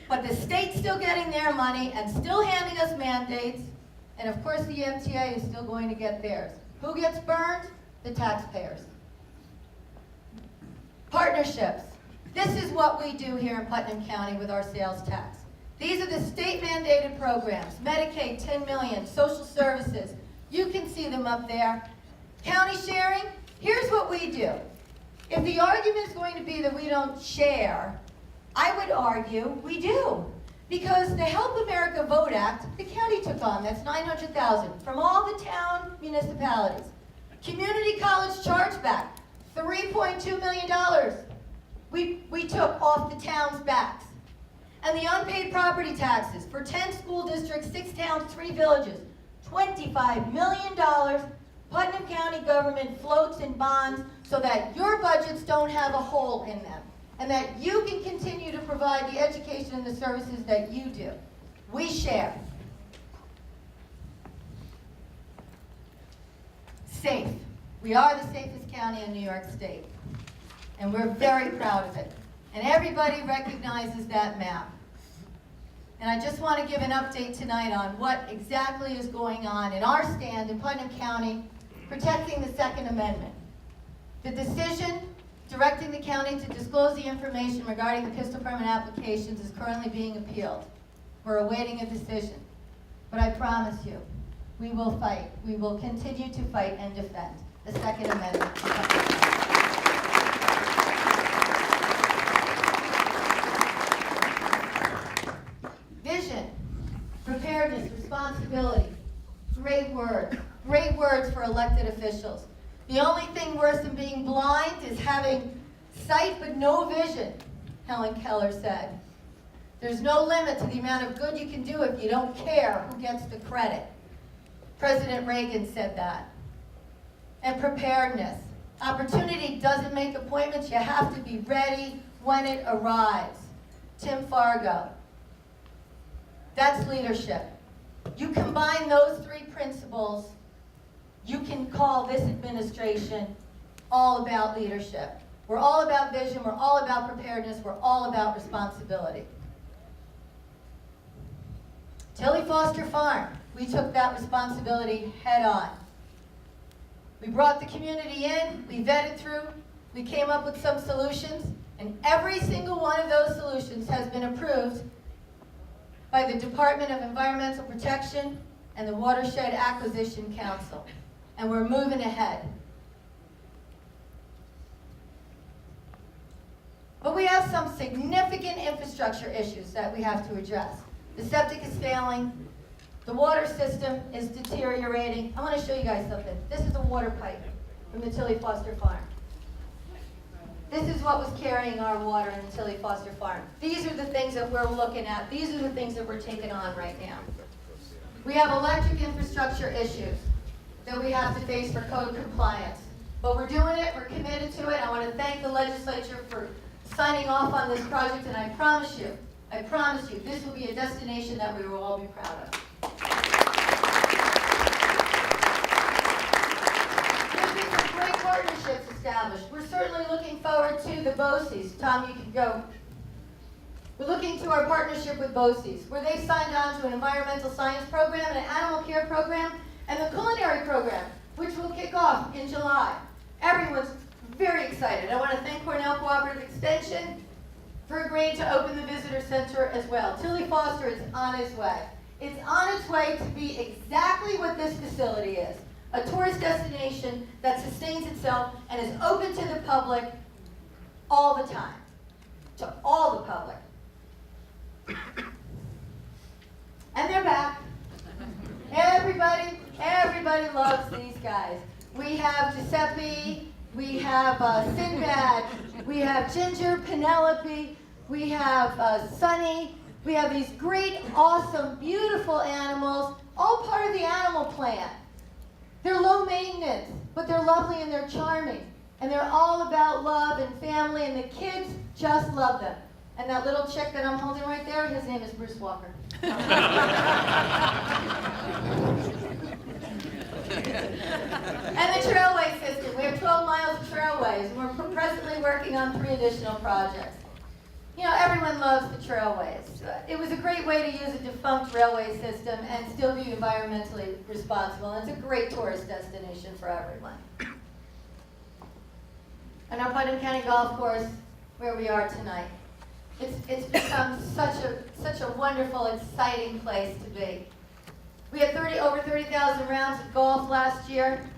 but the state's still getting their money and still handing us mandates. And of course the MTA is still going to get theirs. Who gets burned? The taxpayers. Partnerships. This is what we do here in Putnam County with our sales tax. These are the state mandated programs. Medicaid, 10 million, social services. You can see them up there. County sharing, here's what we do. If the argument is going to be that we don't share, I would argue we do. Because the Help America Vote Act, the county took on, that's $900,000 from all the town municipalities. Community college chargeback, $3.2 million. We took off the town's backs. And the unpaid property taxes for 10 school districts, 6 towns, 3 villages, $25 million. Putnam County government floats in bonds so that your budgets don't have a hole in them and that you can continue to provide the education and the services that you do. We share. Safe. We are the safest county in New York State, and we're very proud of it. And everybody recognizes that map. And I just want to give an update tonight on what exactly is going on in our stand in Putnam County protecting the Second Amendment. The decision directing the county to disclose the information regarding the pistol permit applications is currently being appealed. We're awaiting a decision. But I promise you, we will fight. We will continue to fight and defend the Second Amendment. Vision, preparedness, responsibility. Great words for elected officials. The only thing worse than being blind is having sight but no vision, Helen Keller said. There's no limit to the amount of good you can do if you don't care who gets the credit. President Reagan said that. And preparedness. Opportunity doesn't make appointments. You have to be ready when it arrives. Tim Fargo. That's leadership. You combine those 3 principles, you can call this administration all about leadership. We're all about vision, we're all about preparedness, we're all about responsibility. Tilly Foster Farm, we took that responsibility head on. We brought the community in, we vetted through, we came up with some solutions, and every single one of those solutions has been approved by the Department of Environmental Protection and the Watershed Acquisition Council. And we're moving ahead. But we have some significant infrastructure issues that we have to address. The septic is failing. The water system is deteriorating. I want to show you guys something. This is a water pipe from the Tilly Foster Farm. This is what was carrying our water in the Tilly Foster Farm. These are the things that we're looking at. These are the things that we're taking on right now. We have electric infrastructure issues that we have to face for code compliance. But we're doing it, we're committed to it. I want to thank the legislature for signing off on this project, and I promise you, this will be a destination that we will all be proud of. There's been some great partnerships established. We're certainly looking forward to the BOCES. Tom, you can go. We're looking to our partnership with BOCES, where they signed on to an environmental science program and an animal care program and the culinary program, which will kick off in July. Everyone's very excited. I want to thank Cornell Cooperative Extension for agreeing to open the visitor center as well. Tilly Foster is on its way. It's on its way to be exactly what this facility is, a tourist destination that sustains itself and is open to the public all the time, to all the public. And they're back. Everybody loves these guys. We have Giuseppe, we have Sinbad, we have Ginger, Penelope, we have Sunny. We have these great, awesome, beautiful animals, all part of the animal plan. They're low maintenance, but they're lovely and they're charming. And they're all about love and family, and the kids just love them. And that little chick that I'm holding right there, his name is Bruce Walker. And the trailway system. We have 12 miles of trailways, and we're presently working on 3 additional projects. You know, everyone loves the trailways. It was a great way to use a defunct railway system and still be environmentally responsible. And it's a great tourist destination for everyone. And our Putnam County Golf Course, where we are tonight. It's become such a wonderful, exciting place to be. We had over 30,000 rounds of golf last year.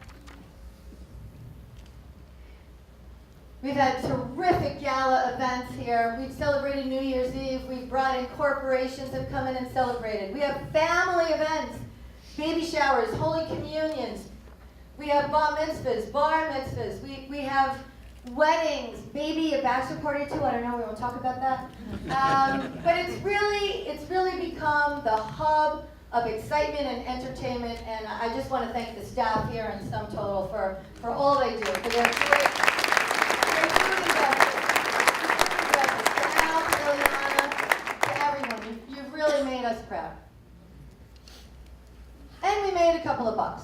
We've had terrific gala events here. We've celebrated New Year's Eve. We've brought in corporations that have come in and celebrated. We have family events, baby showers, holy communions. We have bar mitzvahs, bar mitzvahs. We have weddings, maybe a bachelor party too. I don't know. We won't talk about that. But it's really become the hub of excitement and entertainment. And I just want to thank the staff here in sum total for all they do, for their great You've really made us proud. And we made a couple of bucks.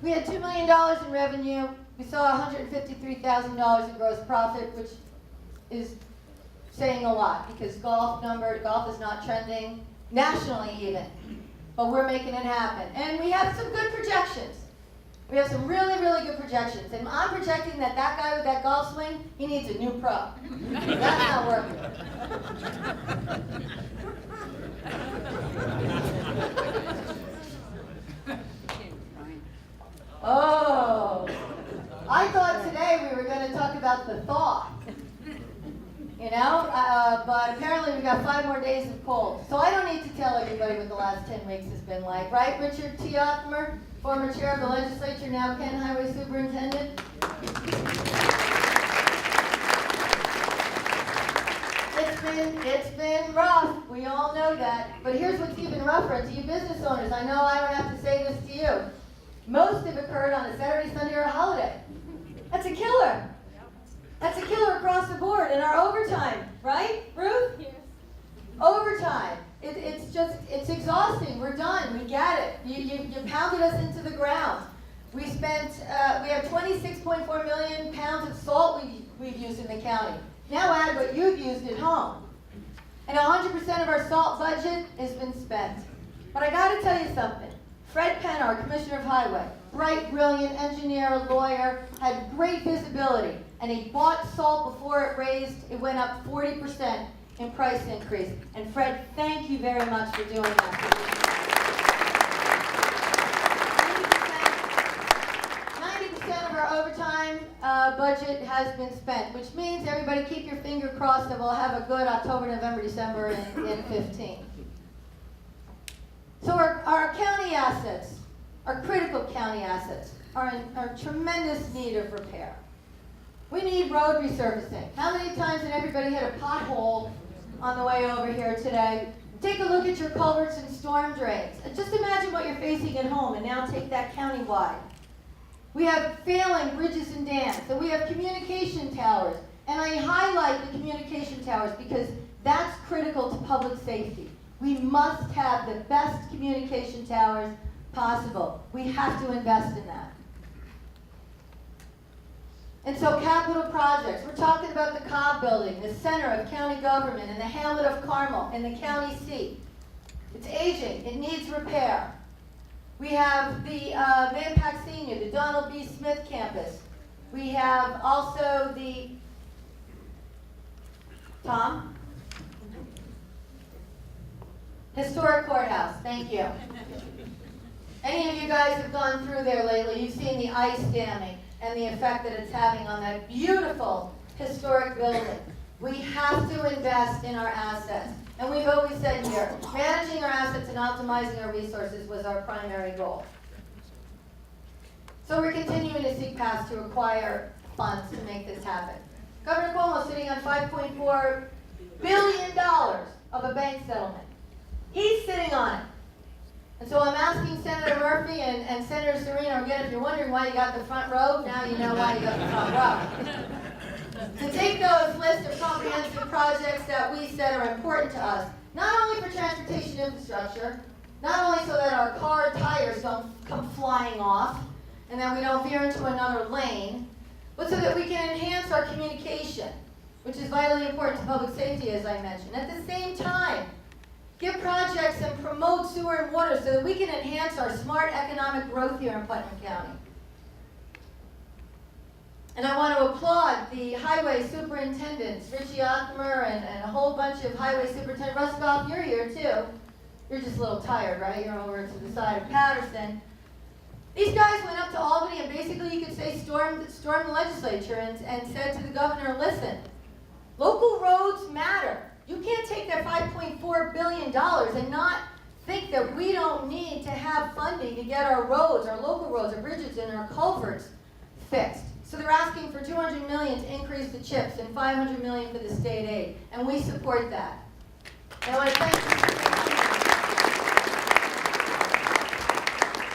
We had $2 million in revenue. We saw $153,000 in gross profit, which is saying a lot because golf is not trending nationally even. But we're making it happen. And we have some good projections. We have some really, really good projections. And I'm projecting that guy with that golf swing, he needs a new pro. That's not working. Oh, I thought today we were going to talk about the thaw. You know, but apparently we got 5 more days of cold. So I don't need to tell everybody what the last 10 weeks has been like, right? Richard T. Othmer, former chair of the legislature, now Kent Highway Superintendent. It's been rough. We all know that. But here's what's even rougher to you business owners. I know I don't have to say this to you. Most have occurred on a Saturday, Sunday, or a holiday. That's a killer. That's a killer across the board. And our overtime, right, Ruth? Yes. Overtime. It's exhausting. We're done. We get it. You pounded us into the ground. We have 26.4 million pounds of salt we've used in the county. Now add what you've used at home. And 100% of our salt budget has been spent. But I gotta tell you something. Fred Penn, our Commissioner of Highway, bright, brilliant engineer, lawyer, had great visibility, and he bought salt before it went up 40% in price increase. And Fred, thank you very much for doing that. 90% of our overtime budget has been spent, which means everybody keep your finger crossed that we'll have a good October, November, December in 15. So our county assets, our critical county assets, are in tremendous need of repair. We need road resurfacing. How many times did everybody hit a pothole on the way over here today? Take a look at your culverts and storm drains. And just imagine what you're facing at home, and now take that countywide. We have failing bridges and dams, and we have communication towers. And I highlight the communication towers because that's critical to public safety. We must have the best communication towers possible. We have to invest in that. And so capital projects, we're talking about the Cobb Building, the center of county government, in the hamlet of Carmel, in the county seat. It's aging, it needs repair. We have the Manpack Senior, the Donald B. Smith campus. We have also the, Tom? Historic Courthouse, thank you. Any of you guys have gone through there lately, you've seen the ice damming and the effect that it's having on that beautiful historic building. We have to invest in our assets. And we've always said here, managing our assets and optimizing our resources was our primary goal. So we're continuing to seek paths to acquire funds to make this happen. Governor Cuomo is sitting on $5.4 billion of a bank settlement. He's sitting on it. And so I'm asking Senator Murphy and Senator Serino, again, if you're wondering why you got the front row, now you know why you got the front row. To take those lists of comprehensive projects that we said are important to us, not only for transportation infrastructure, not only so that our car tires don't come flying off, and that we don't veer into another lane, but so that we can enhance our communication, which is vitally important to public safety, as I mentioned. At the same time, give projects and promote sewer and water so that we can enhance our smart economic growth here in Putnam County. And I want to applaud the highway superintendents, Richie Ockmer and a whole bunch of highway superintendents. Russ Goff, you're here too. You're just a little tired, right? You're over to the side of Patterson. These guys went up to Albany and basically, you could say, stormed the legislature and said to the governor, listen, local roads matter. You can't take that $5.4 billion and not think that we don't need to have funding to get our roads, our local roads, our bridges, and our culverts fixed. So they're asking for $200 million to increase the CHIPS and $500 million for the state aid, and we support that. And I want to thank you.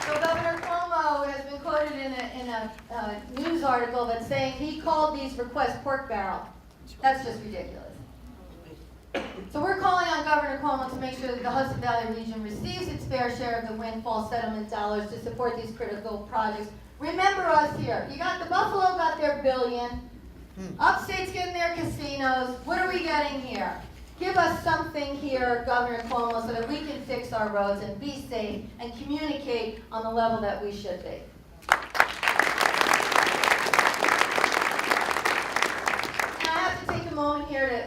So Governor Cuomo has been quoted in a news article that's saying he called these requests pork barrel. That's just ridiculous. So we're calling on Governor Cuomo to make sure that the Hudson Valley region receives its fair share of the windfall settlement dollars to support these critical projects. Remember us here. You got the Buffalo got their billion. Upstate's getting their casinos. What are we getting here? Give us something here, Governor Cuomo, so that we can fix our roads and be safe and communicate on the level that we should be. Moment here to,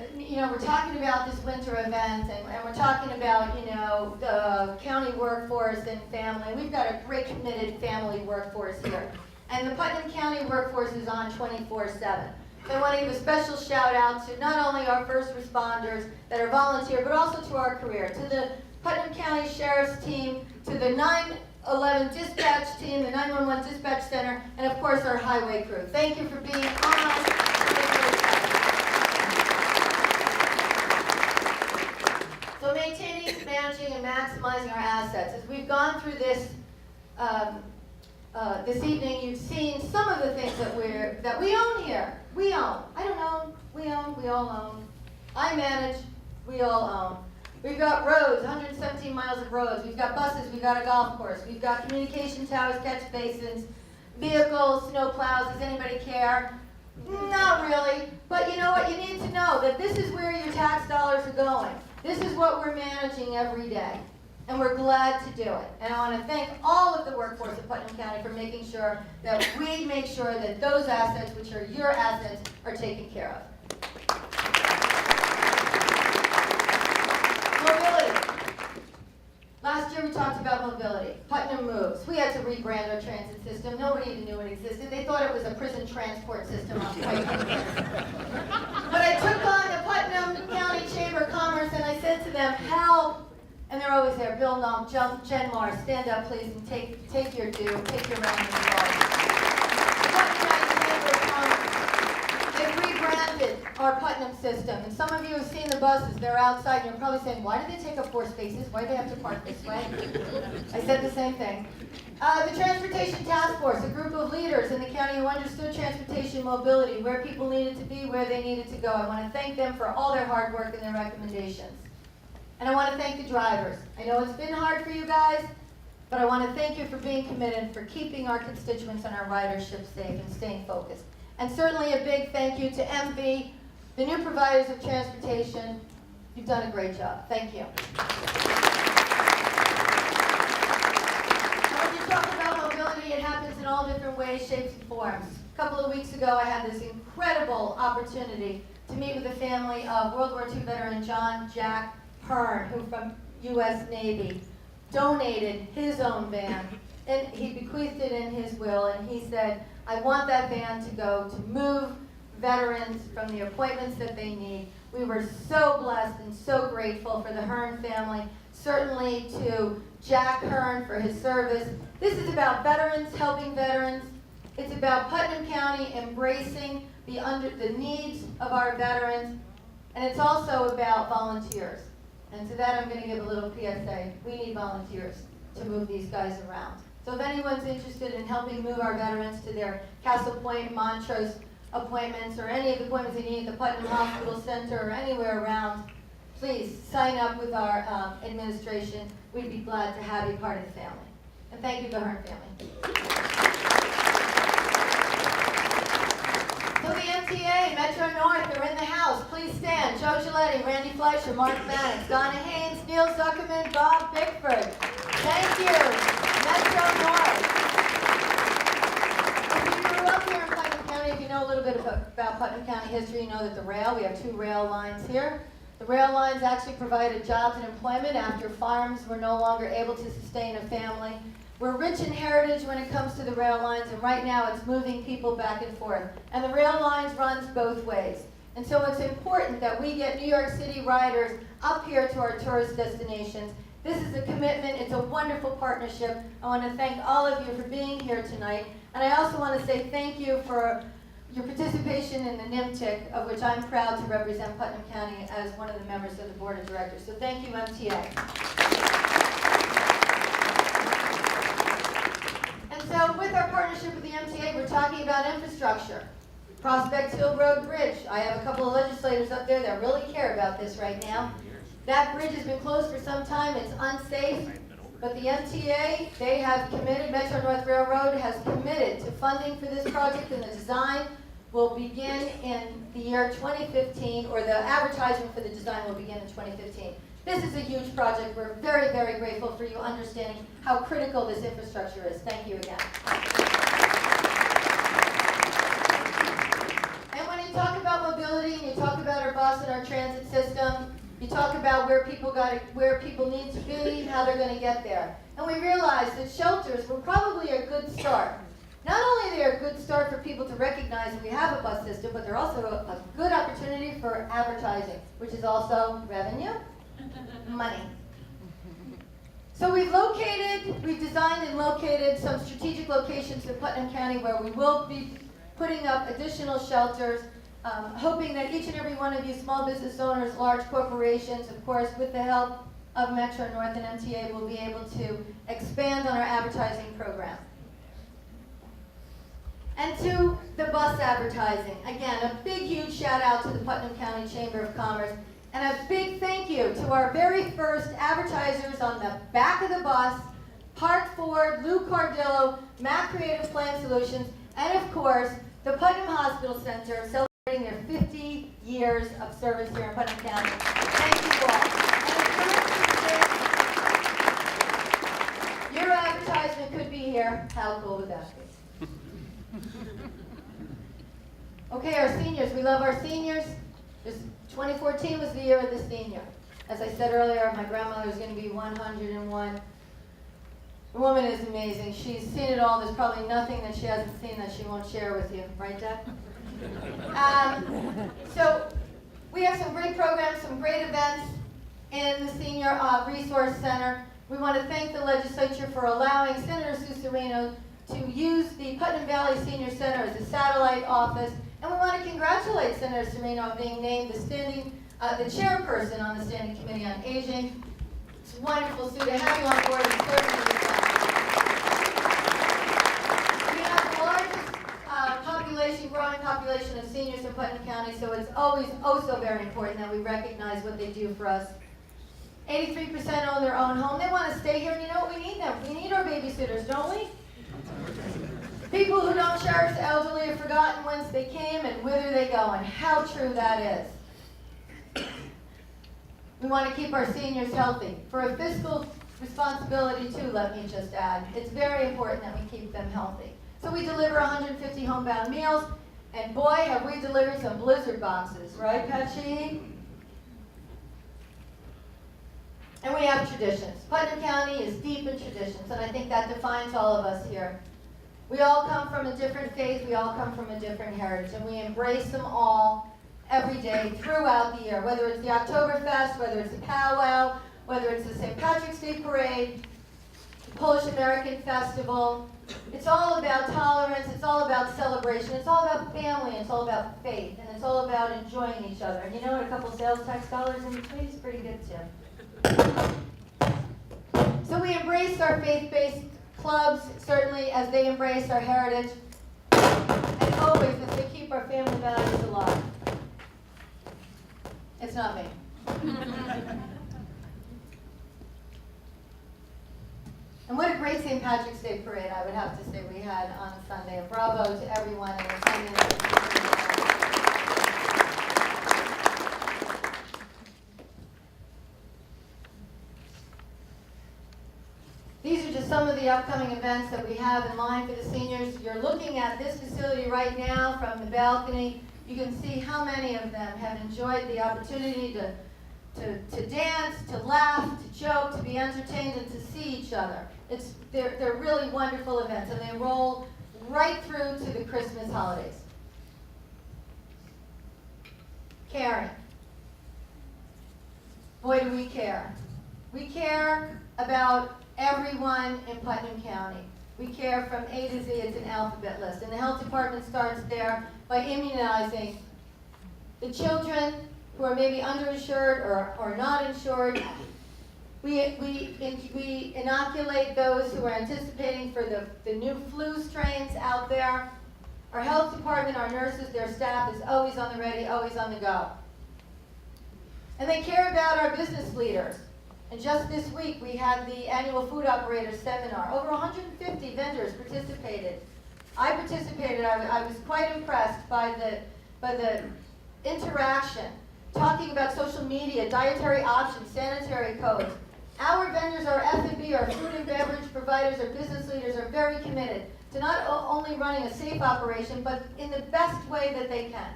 we're talking about this winter event and we're talking about, the county workforce and family. We've got a great committed family workforce here. And the Putnam County workforce is on 24/7. So I want to give a special shout out to not only our first responders that are volunteer, but also to our career, to the Putnam County Sheriff's team, to the 911 dispatch team, the 911 dispatch center, and of course our highway crew. Thank you for being on us. So maintaining, managing, and maximizing our assets. As we've gone through this this evening, you've seen some of the things that we own here. We own. I don't own. We own. We all own. I manage. We all own. We've got roads, 117 miles of roads. We've got buses. We've got a golf course. We've got communication towers, catch basins, vehicles, snow plows. Does anybody care? Not really, but you know what? You need to know that this is where your tax dollars are going. This is what we're managing every day, and we're glad to do it. And I want to thank all of the workforce of Putnam County for making sure that we make sure that those assets, which are your assets, are taken care of. Mobility. Last year we talked about mobility. Putnam Moves. We had to rebrand our transit system. Nobody even knew it existed. They thought it was a prison transport system on Pike. But I took on the Putnam County Chamber of Commerce and I said to them, help. And they're always there. Bill Num, Jen Mars, stand up please and take your due, take your round of applause. Putnam County Chamber of Commerce. They've rebranded our Putnam system. And some of you have seen the buses. They're outside. And you're probably saying, why do they take up 4 spaces? Why do they have to park this way? I said the same thing. The Transportation Task Force, a group of leaders in the county who understood transportation mobility, where people needed to be, where they needed to go. I want to thank them for all their hard work and their recommendations. And I want to thank the drivers. I know it's been hard for you guys, but I want to thank you for being committed, for keeping our constituents and our ridership safe and staying focused. And certainly a big thank you to MV, the new providers of transportation. You've done a great job. Thank you. When you talk about mobility, it happens in all different ways, shapes, and forms. A couple of weeks ago, I had this incredible opportunity to meet with the family of World War II veteran John Jack Hearn, who from U.S. Navy donated his own van, and he bequeathed it in his will, and he said, I want that van to go to move veterans from the appointments that they need. We were so blessed and so grateful for the Hearn family, certainly to Jack Hearn for his service. This is about veterans helping veterans. It's about Putnam County embracing the needs of our veterans, and it's also about volunteers. And to that I'm going to give a little PSA. We need volunteers to move these guys around. So if anyone's interested in helping move our veterans to their Castle Point, Montrose appointments, or any of the appointments they need at the Putnam Hospital Center or anywhere around, please sign up with our administration. We'd be glad to have you part of the family. And thank you to the Hearn family. So the MTA, Metro North, they're in the house. Please stand. Joe Giletti, Randy Fleischer, Mark Mannix, Donna Haynes, Neil Zuckerman, Bob Bickford. Thank you, Metro North. If you grew up here in Putnam County, if you know a little bit about Putnam County history, you know that we have 2 rail lines here. The rail lines actually provided jobs and employment after farms were no longer able to sustain a family. We're rich in heritage when it comes to the rail lines, and right now it's moving people back and forth. And the rail lines runs both ways. And so it's important that we get New York City riders up here to our tourist destinations. This is a commitment. It's a wonderful partnership. I want to thank all of you for being here tonight. And I also want to say thank you for your participation in the NIMTIC, of which I'm proud to represent Putnam County as one of the members of the Board of Directors. So thank you, MTA. And so with our partnership with the MTA, we're talking about infrastructure. Prospect Hill Road Bridge. I have a couple of legislators up there that really care about this right now. That bridge has been closed for some time. It's unsafe. But the MTA, they have committed, Metro North Railroad has committed to funding for this project, and the design will begin in the year 2015, or the advertisement for the design will begin in 2015. This is a huge project. We're very, very grateful for you understanding how critical this infrastructure is. Thank you again. And when you talk about mobility, and you talk about our bus and our transit system, you talk about where people need to be, how they're going to get there. And we realized that shelters were probably a good start. Not only are they a good start for people to recognize that we have a bus system, but they're also a good opportunity for advertising, which is also revenue, money. So we've designed and located some strategic locations in Putnam County where we will be putting up additional shelters, hoping that each and every one of you small business owners, large corporations, of course, with the help of Metro North and MTA, will be able to expand on our advertising program. And to the bus advertising, again, a big, huge shout out to the Putnam County Chamber of Commerce, and a big thank you to our very first advertisers on the back of the bus, Park Ford, Lou Cardillo, Mac Creative Plan Solutions, and of course, The Putnam Hospital Center celebrating their 50 years of service here in Putnam County. Thank you all. And your advertisement could be here. How cool would that be? Okay, our seniors. We love our seniors. 2014 was the year of the senior. As I said earlier, my grandmother is going to be 101. The woman is amazing. She's seen it all. There's probably nothing that she hasn't seen that she won't share with you. Right, Deb? So we have some great programs, some great events in the Senior Resource Center. We want to thank the legislature for allowing Senator Susarino to use the Putnam Valley Senior Center as a satellite office. And we want to congratulate Senator Susarino on being named the chairperson on the Standing Committee on Aging. It's wonderful, Sue, to have you on board and serving in this We have the largest growing population of seniors in Putnam County, so it's always so very important that we recognize what they do for us. 83% own their own home. They want to stay here, and you know what? We need them. We need our babysitters, don't we? People who don't cherish the elderly have forgotten whence they came and whither they go, and how true that is. We want to keep our seniors healthy. For a fiscal responsibility too, let me just add, it's very important that we keep them healthy. So we deliver 150 homebound meals, and boy, have we delivered some blizzard boxes, right, Patsy? And we have traditions. Putnam County is deep in traditions, and I think that defines all of us here. We all come from a different faith, we all come from a different heritage, and we embrace them all every day throughout the year, whether it's the Oktoberfest, whether it's the powwow, whether it's the St. Patrick's Day Parade, the Polish American Festival. It's all about tolerance, it's all about celebration, it's all about family, it's all about faith, and it's all about enjoying each other. And you know what, a couple sales tax dollars in between is pretty good too. So we embrace our faith-based clubs, certainly as they embrace our heritage, and always as they keep our family values alive. It's not me. And what a great St. Patrick's Day parade, I would have to say, we had on Sunday. And bravo to everyone in attendance. These are just some of the upcoming events that we have in line for the seniors. You're looking at this facility right now from the balcony. You can see how many of them have enjoyed the opportunity to dance, to laugh, to joke, to be entertained, and to see each other. They're really wonderful events, and they roll right through to the Christmas holidays. Caring. Boy, do we care. We care about everyone in Putnam County. We care from A to Z. It's an alphabet list. And the health department starts there by immunizing the children who are maybe underinsured or not insured. We inoculate those who are anticipating for the new flu strains out there. Our health department, our nurses, their staff is always on the ready, always on the go. And they care about our business leaders. And just this week, we had the annual food operators seminar. Over 150 vendors participated. I participated. I was quite impressed by the interaction, talking about social media, dietary options, sanitary codes. Our vendors, our F&B, our food and beverage providers, our business leaders are very committed to not only running a safe operation, but in the best way that they can.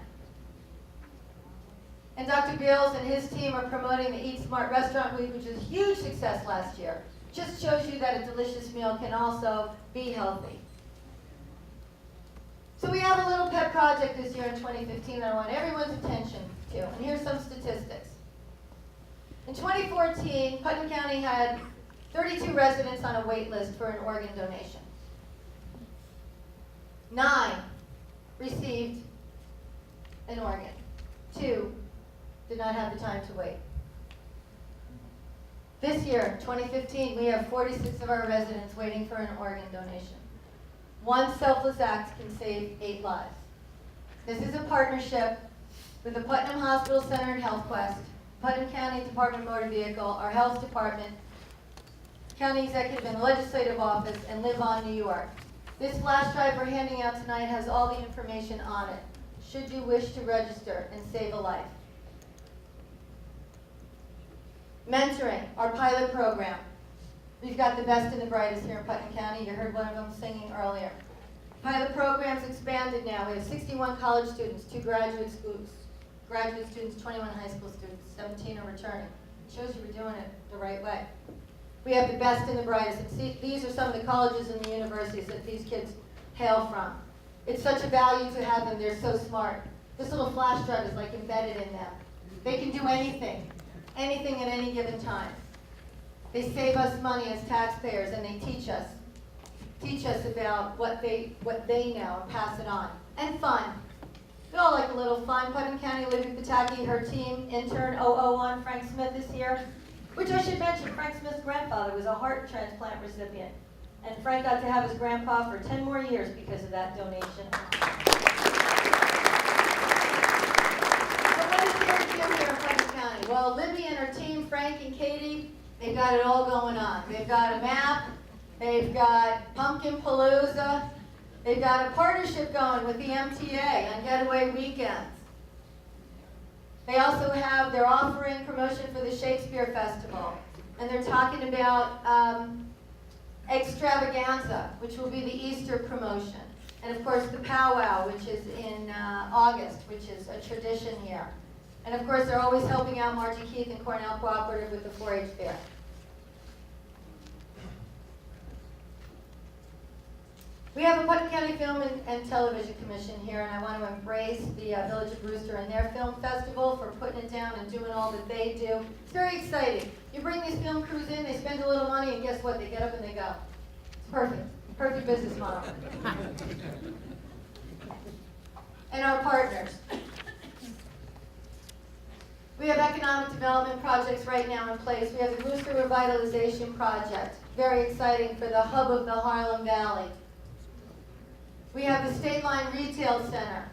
And Dr. Gales and his team are promoting the Eat Smart Restaurant Week, which was a huge success last year. Just shows you that a delicious meal can also be healthy. So we have a little pet project this year in 2015 that I want everyone's attention to. And here's some statistics. In 2014, Putnam County had 32 residents on a wait list for an organ donation. 9 received an organ. 2 did not have the time to wait. This year, 2015, we have 46 of our residents waiting for an organ donation. One selfless act can save 8 lives. This is a partnership with the Putnam Hospital Center and HealthQuest, Putnam County Department of Motor Vehicle, our health department, county executive and legislative office, and Live On New York. This flash drive we're handing out tonight has all the information on it, should you wish to register and save a life. Mentoring, our pilot program. We've got the best and the brightest here in Putnam County. You heard one of them singing earlier. Pilot program's expanded now. We have 61 college students, 2 graduate students, 21 high school students, 17 are returning. It shows you we're doing it the right way. We have the best and the brightest. And see, these are some of the colleges and the universities that these kids hail from. It's such a value to have them. They're so smart. This little flash drive is like embedded in them. They can do anything, anything at any given time. They save us money as taxpayers, and they teach us about what they know and pass it on. And fun. We all like a little fun. Putnam County, Libby Pataki, her team, intern 001, Frank Smith is here. Which I should mention, Frank Smith's grandfather was a heart transplant recipient. And Frank got to have his grandpa for 10 more years because of that donation. So what is there to do here in Putnam County? Well, Libby and her team, Frank and Katie, they've got it all going on. They've got a map, they've got Pumpkin Palooza, they've got a partnership going with the MTA on getaway weekends. They also have, they're offering promotion for the Shakespeare Festival. And they're talking about Extravaganza, which will be the Easter promotion. And of course the powwow, which is in August, which is a tradition here. And of course they're always helping out Margie Keith and Cornell Cooperative with the 4-H Fair. We have a Putnam County Film and Television Commission here, and I want to embrace the Village of Brewster and their film festival for putting it down and doing all that they do. It's very exciting. You bring these film crews in, they spend a little money, and guess what? They get up and they go. It's perfect. Perfect business model. And our partners. We have economic development projects right now in place. We have the Brewster Revitalization Project. Very exciting for the hub of the Harlem Valley. We have the State Line Retail Center.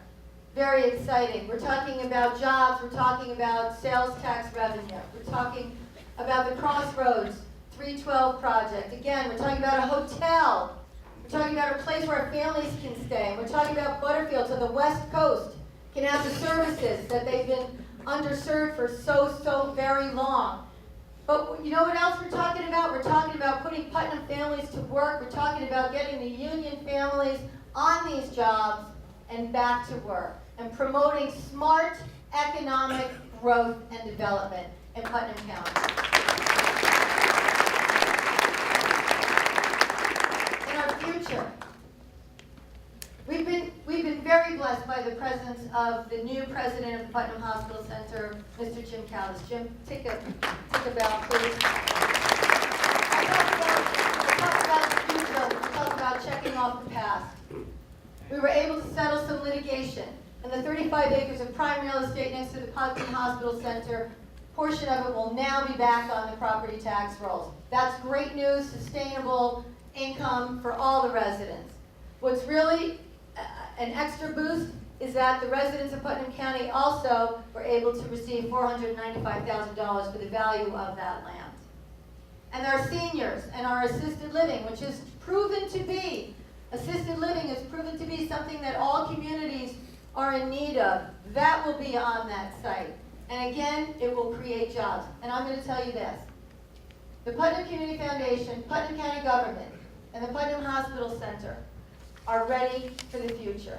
Very exciting. We're talking about jobs. We're talking about sales tax revenue. We're talking about the Crossroads 312 project. Again, we're talking about a hotel. We're talking about a place where our families can stay. And we're talking about Butterfield, so the West Coast can have the services that they've been underserved for so very long. But you know what else we're talking about? We're talking about putting Putnam families to work. We're talking about getting the union families on these jobs and back to work, and promoting smart economic growth and development in Putnam County. In our future, we've been very blessed by the presence of the new president of the Putnam Hospital Center, Mr. Jim Callis. Jim, take a bow, please. I talked about the future. We talked about checking off the past. We were able to settle some litigation, and the 35 acres of prime real estate next to the Putnam Hospital Center, portion of it will now be back on the property tax rolls. That's great news, sustainable income for all the residents. What's really an extra boost is that the residents of Putnam County also were able to receive $495,000 for the value of that land. And our seniors and our assisted living, which is proven to be assisted living is proven to be something that all communities are in need of. That will be on that site. And again, it will create jobs. And I'm going to tell you this. The Putnam Community Foundation, Putnam County Government, and the Putnam Hospital Center are ready for the future.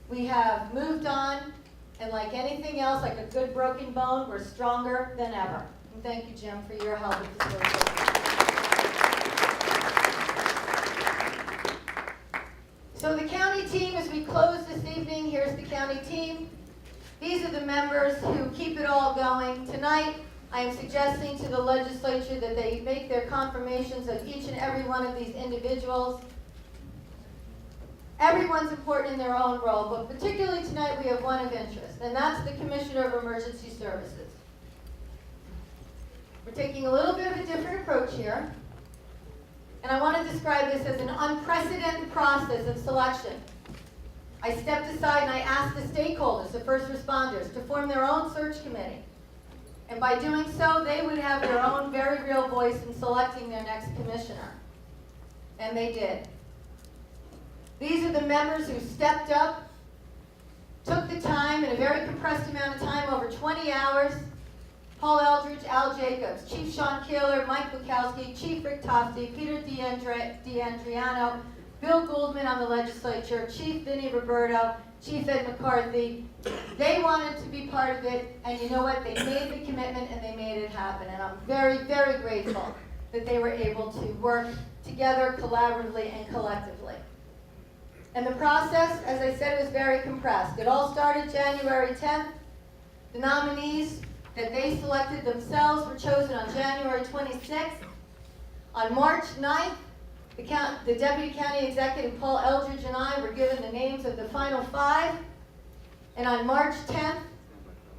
We have moved on, and like anything else, like a good broken bone, we're stronger than ever. And thank you, Jim, for your help with this organization. So the county team, as we close this evening, here's the county team. These are the members who keep it all going. Tonight, I am suggesting to the legislature that they make their confirmations of each and every one of these individuals. Everyone's important in their own role, but particularly tonight we have one of interest, and that's the Commissioner of Emergency Services. We're taking a little bit of a different approach here. And I want to describe this as an unprecedented process of selection. I stepped aside and I asked the stakeholders, the first responders, to form their own search committee. And by doing so, they would have their own very real voice in selecting their next commissioner. And they did. These are the members who stepped up, took the time in a very compressed amount of time, over 20 hours. Paul Eldridge, Al Jacobs, Chief Sean Keeler, Mike Bukowski, Chief Rick Tofty, Peter DeAndriano, Bill Goldman on the legislature, Chief Vinnie Roberto, Chief Ed McCarthy. They wanted to be part of it, and you know what? They made the commitment and they made it happen. And I'm very, very grateful that they were able to work together collaboratively and collectively. And the process, as I said, was very compressed. It all started January 10th. The nominees that they selected themselves were chosen on January 26th. On March 9th, the Deputy County Executive Paul Eldridge and I were given the names of the final 5. And on March 10th,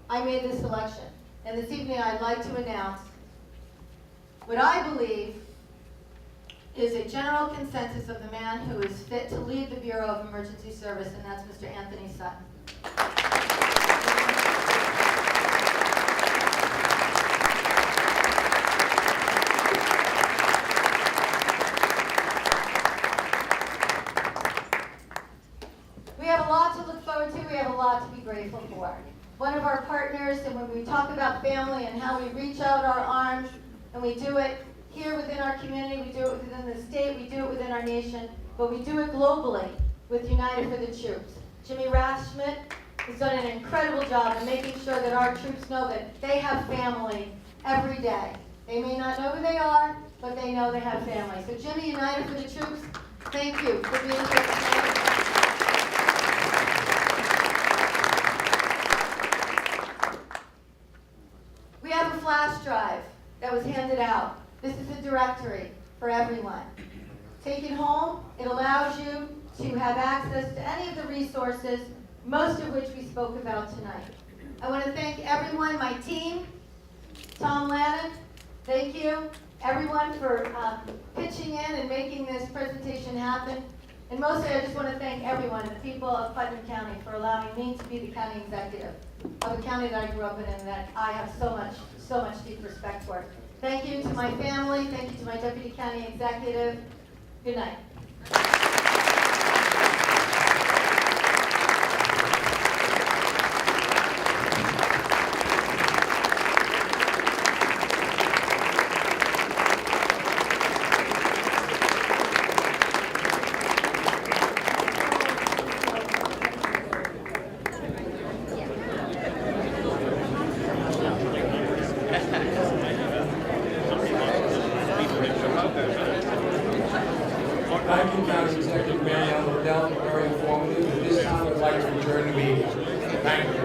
I made this selection. And this evening I'd like to announce what I believe is a general consensus of the man who is fit to lead the Bureau of Emergency Service, and that's Mr. Anthony Sutton. We have a lot to look forward to. We have a lot to be grateful for. One of our partners, and when we talk about family and how we reach out our arms, and we do it here within our community, we do it within the state, we do it within our nation, but we do it globally with United for the Troops. Jimmy Rathschmidt has done an incredible job in making sure that our troops know that they have family every day. They may not know who they are, but they know they have family. So Jimmy, United for the Troops, thank you for being here tonight. We have a flash drive that was handed out. This is a directory for everyone. Take it home. It allows you to have access to any of the resources, most of which we spoke about tonight. I want to thank everyone, my team, Tom Lannon, thank you, everyone for pitching in and making this presentation happen. And mostly I just want to thank everyone, the people of Putnam County, for allowing me to be the county executive of a county that I grew up in and that I have so much deep respect for. Thank you to my family. Thank you to my deputy county executive. Good night. Thank you, County Executive Mayor Liddell, very informative. At this time, I'd like to adjourn the meeting. Thank you.